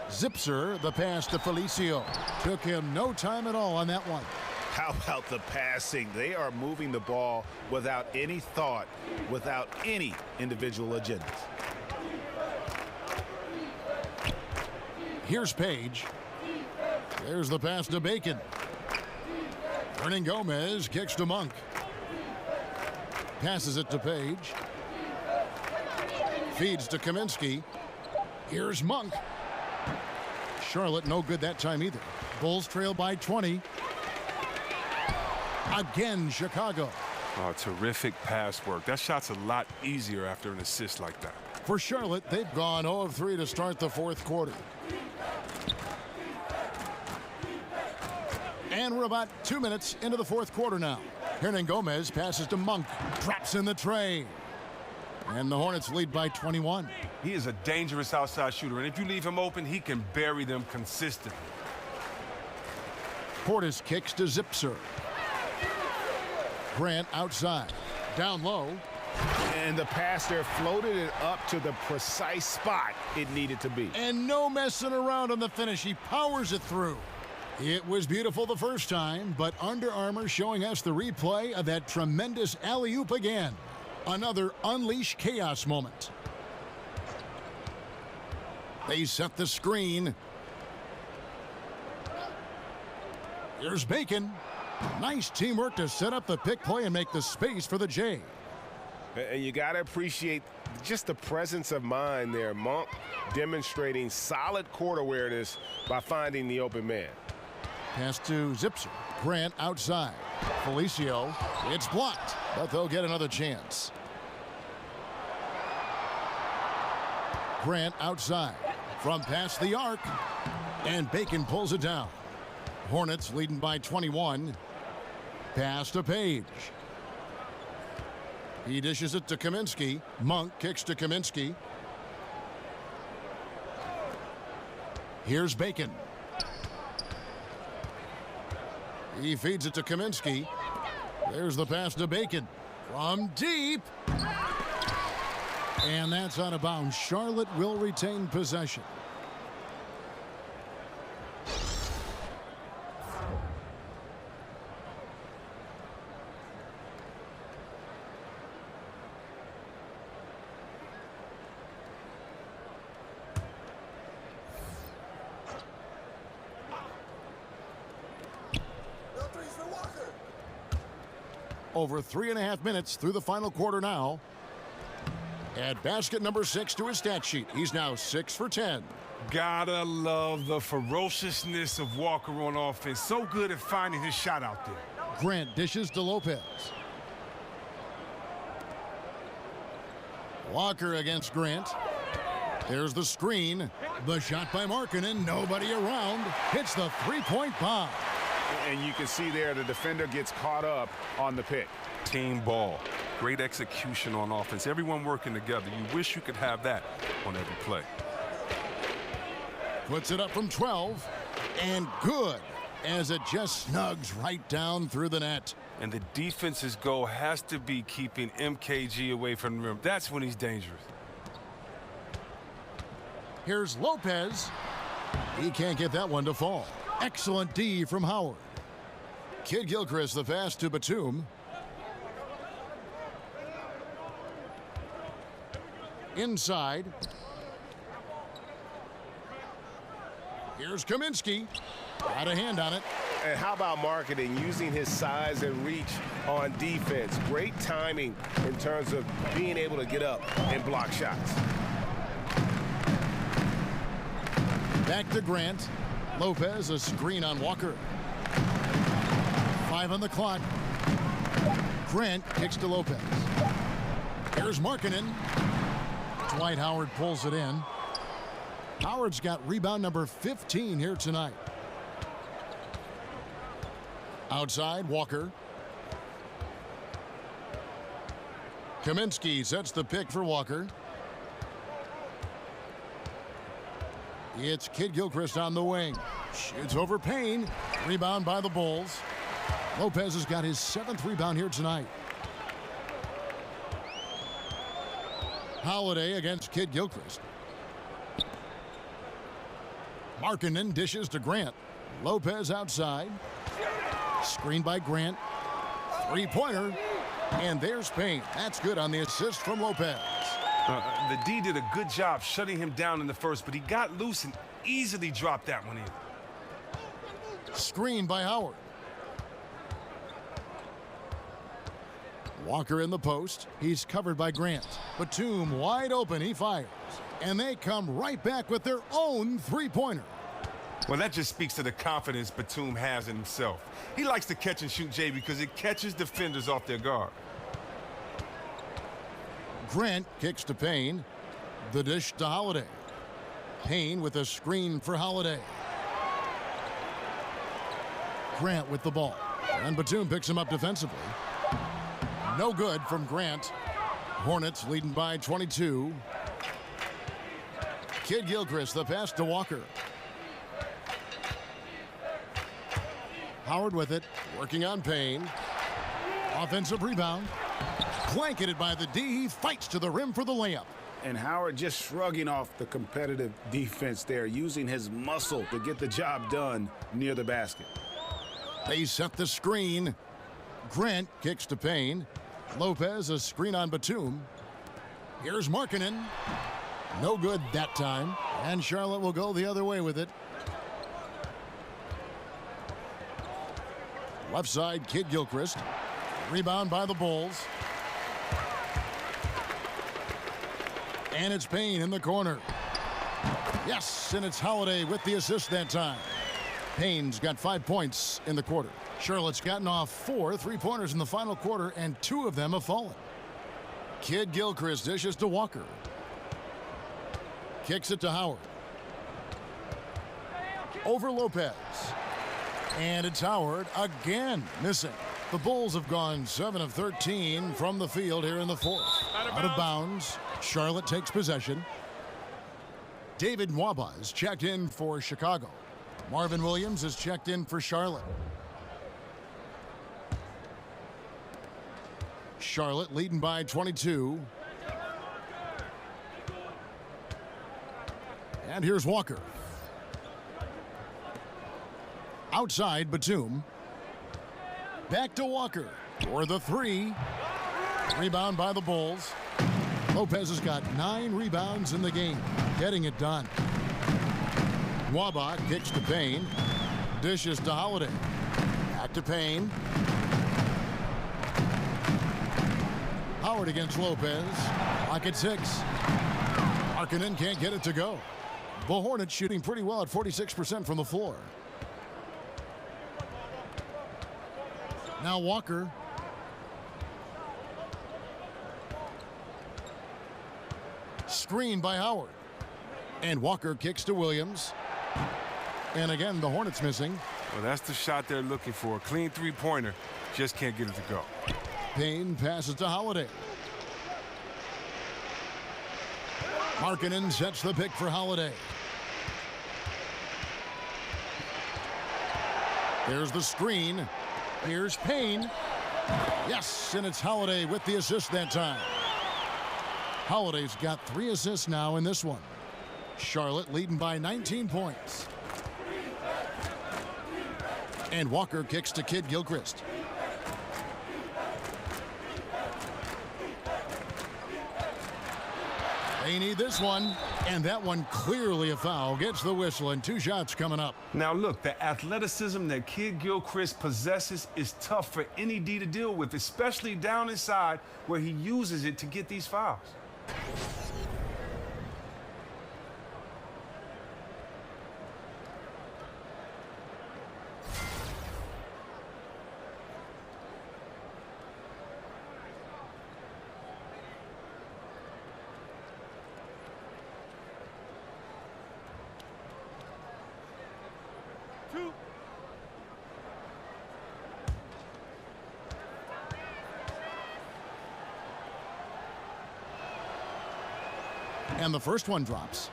Zipser, the pass to Felicio. Took him no time at all on that one. How about the passing? They are moving the ball without any thought, without any individual agendas. Here's Page. There's the pass to Bacon. Gomez kicks to Monk. Passes it to Page. Feeds to Kaminsky. Here's Monk. Charlotte no good that time either. Bulls trail by 20. Again, Chicago. Oh, terrific pass work. That shot's a lot easier after an assist like that. For Charlotte, they've gone 0 of 3 to start the fourth quarter. And we're about 2 minutes into the fourth quarter now. Gomez passes to Monk. Drops in the tray. And the Hornets lead by 21. He is a dangerous outside shooter, and if you leave him open, he can bury them consistently. Portis kicks to Zipser. Grant outside. Down low. And the pass there floated it up to the precise spot it needed to be. And no messing around on the finish. He powers it through. It was beautiful the first time, but Under Armour showing us the replay of that tremendous alley-oop again. Another unleash chaos moment. They set the screen. Here's Bacon. Nice teamwork to set up the pick play and make the space for the J. And you got to appreciate just the presence of mind there. Monk demonstrating solid court awareness by finding the open man. Pass to Zipser. Grant outside. Felicio. It's blocked, but they'll get another chance. Grant outside. From past the arc. And Bacon pulls it down. Hornets leading by 21. Pass to Page. He dishes it to Kaminsky. Monk kicks to Kaminsky. Here's Bacon. He feeds it to Kaminsky. There's the pass to Bacon. From deep. And that's out of bounds. Charlotte will retain possession. Over 3.5 minutes through the final quarter now. Add basket number 6 to his stat sheet. He's now 6 for 10. Gotta love the ferociousness of Walker on offense. So good at finding his shot out there. Grant dishes to Lopez. Walker against Grant. There's the screen. The shot by Markkanen. Nobody around. Hits the three-point bomb. And you can see there the defender gets caught up on the pick. Team ball. Great execution on offense. Everyone working together. You wish you could have that on every play. Puts it up from 12. And good, as it just snugs right down through the net. And the defense's goal has to be keeping MKG away from the rim. That's when he's dangerous. Here's Lopez. He can't get that one to fall. Excellent D from Howard. Kidd-Gilchrist the pass to Batum. Inside. Here's Kaminsky. Got a hand on it. And how about Markkanen using his size and reach on defense? Great timing in terms of being able to get up and block shots. Back to Grant. Lopez, a screen on Walker. 5 on the clock. Grant kicks to Lopez. Here's Markkanen. Dwight Howard pulls it in. Howard's got rebound number 15 here tonight. Outside, Walker. Kaminsky sets the pick for Walker. It's Kidd-Gilchrist on the wing. Shoots over Payne. Rebound by the Bulls. Lopez has got his 7th rebound here tonight. Holiday against Kidd-Gilchrist. Markkanen dishes to Grant. Lopez outside. Screen by Grant. Three-pointer. And there's Payne. That's good on the assist from Lopez. The D did a good job shutting him down in the first, but he got loose and easily drop that one in. Screen by Howard. Walker in the post. He's covered by Grant. Batum wide open. He fires. And they come right back with their own three-pointer. Well, that just speaks to the confidence Batum has in himself. He likes to catch and shoot, Jay, because it catches defenders off their guard. Grant kicks to Payne. The dish to Holiday. Payne with a screen for Holiday. Grant with the ball. And Batum picks him up defensively. No good from Grant. Hornets leading by 22. Kid Gilchrist, the pass to Walker. Howard with it, working on Payne. Offensive rebound. Blanketed by the D. He fights to the rim for the layup. And Howard just shrugging off the competitive defense there, using his muscle to get the job done near the basket. They set the screen. Grant kicks to Payne. Lopez, a screen on Batum. Here's Markkanen. No good that time. And Charlotte will go the other way with it. Left side, Kid Gilchrist. Rebound by the Bulls. And it's Payne in the corner. Yes, and it's Holiday with the assist that time. Payne's got 5 points in the quarter. Charlotte's gotten off 4 three-pointers in the final quarter, and 2 of them have fallen. Kid Gilchrist dishes to Walker. Kicks it to Howard. Over Lopez. And it's Howard again missing. The Bulls have gone 7 of 13 from the field here in the fourth. Out of bounds. Charlotte takes possession. David Nwaba is checked in for Chicago. Marvin Williams is checked in for Charlotte. Charlotte leading by 22. And here's Walker. Outside Batum. Back to Walker for the 3. Rebound by the Bulls. Lopez has got 9 rebounds in the game, getting it done. Nwaba kicks to Payne. Dishes to Holiday. Back to Payne. Howard against Lopez. Clock at 6. Markkanen can't get it to go. The Hornets shooting pretty well at 46% from the floor. Now Walker. Screen by Howard. And Walker kicks to Williams. And again, the Hornets missing. Well, that's the shot they're looking for. A clean three-pointer. Just can't get it to go. Payne passes to Holiday. Markkanen sets the pick for Holiday. There's the screen. Here's Payne. Yes, and it's Holiday with the assist that time. Holiday's got 3 assists now in this one. Charlotte leading by 19 points. And Walker kicks to Kid Gilchrist. They need this one, and that one clearly a foul. Gets the whistle, and 2 shots coming up. Now look, the athleticism that Kid Gilchrist possesses is tough for any D to deal with, especially down inside where he uses it to get these fouls. And the first one drops.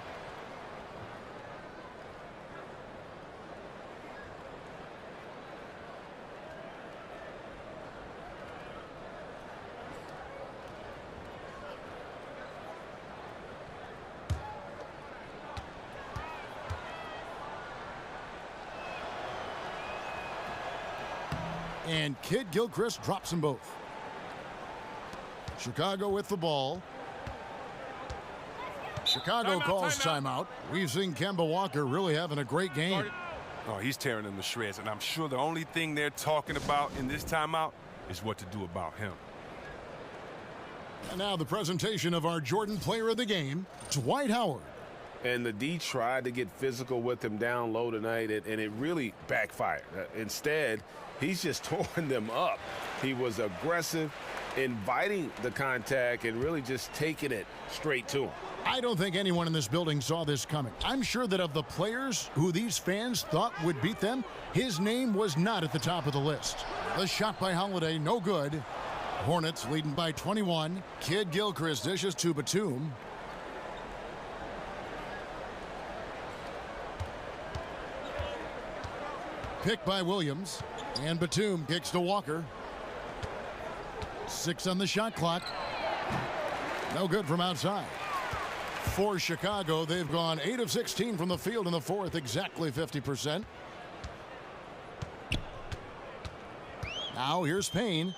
And Kid Gilchrist drops them both. Chicago calls timeout. We've seen Kemba Walker really having a great game. Oh, he's tearing them to shreds, and I'm sure the only thing they're talking about in this timeout is what to do about him. And now the presentation of our Jordan Player of the Game, Dwight Howard. And the D tried to get physical with him down low tonight, and it really backfired. Instead, he's just torn them up. He was aggressive, inviting the contact, and really just taking it straight to him. I don't think anyone in this building saw this coming. I'm sure that of the players who these fans thought would beat them, his name was not at the top of the list. The shot by Holiday, no good. Hornets leading by 21. Kid Gilchrist dishes to Batum. Pick by Williams. And Batum kicks to Walker. 6 on the shot clock. No good from outside. For Chicago, they've gone 8 of 16 from the field in the fourth, exactly 50%. Now here's Payne.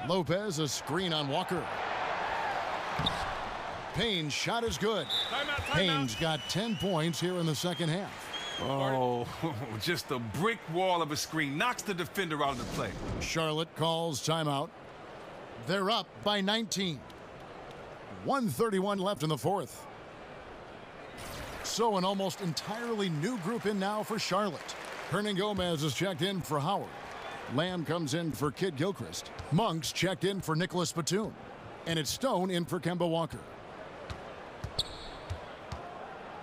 Lopez, a screen on Walker. Payne's shot is good. Payne's got 10 points here in the second half. Oh, just a brick wall of a screen. Knocks the defender out of the play. Charlotte calls timeout. They're up by 19. 1:31 left in the fourth. So an almost entirely new group in now for Charlotte. Hernan Gomez is checked in for Howard. Lamb comes in for Kid Gilchrist. Monk's checked in for Nicholas Batum. And it's Stone in for Kemba Walker.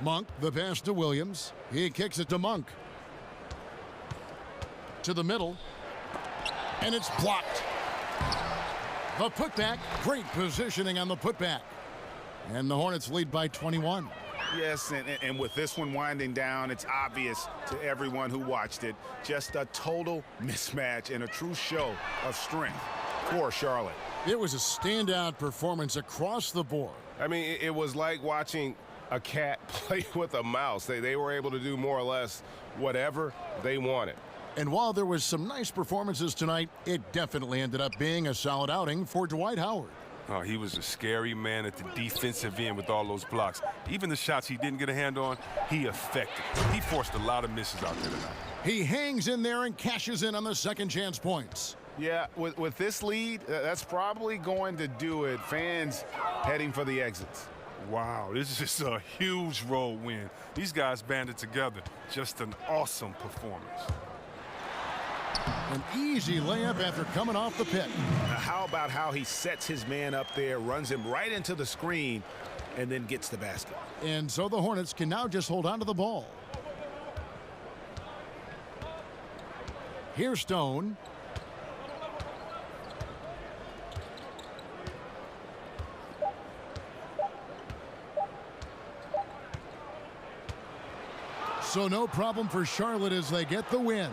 Monk, the pass to Williams. He kicks it to Monk. To the middle. And it's blocked. The putback, great positioning on the putback. And the Hornets lead by 21. Yes, and with this one winding down, it's obvious to everyone who watched it. Just a total mismatch and a true show of strength for Charlotte. It was a standout performance across the board. I mean, it was like watching a cat play with a mouse. They were able to do more or less whatever they wanted. And while there was some nice performances tonight, it definitely ended up being a solid outing for Dwight Howard. Oh, he was a scary man at the defensive end with all those blocks. Even the shots he didn't get a hand on, he affected. He forced a lot of misses out there tonight. He hangs in there and cashes in on the second chance points. Yeah, with this lead, that's probably going to do it. Fans heading for the exits. Wow, this is just a huge road win. These guys banded together. Just an awesome performance. An easy layup after coming off the pick. How about how he sets his man up there, runs him right into the screen, and then gets the basket. And so the Hornets can now just hold on to the ball. Here's Stone. So no problem for Charlotte as they get the win.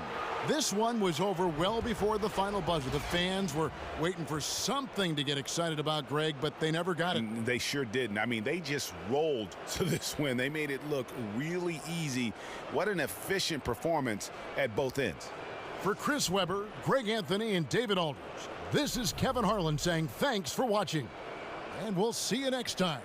This one was over well before the final buzzer. The fans were waiting for something to get excited about, Greg, but they never got it. They sure didn't. I mean, they just rolled to this win. They made it look really easy. What an efficient performance at both ends. For Chris Webber, Greg Anthony, and David Aldridge, this is Kevin Harlan saying thanks for watching. And we'll see you next time.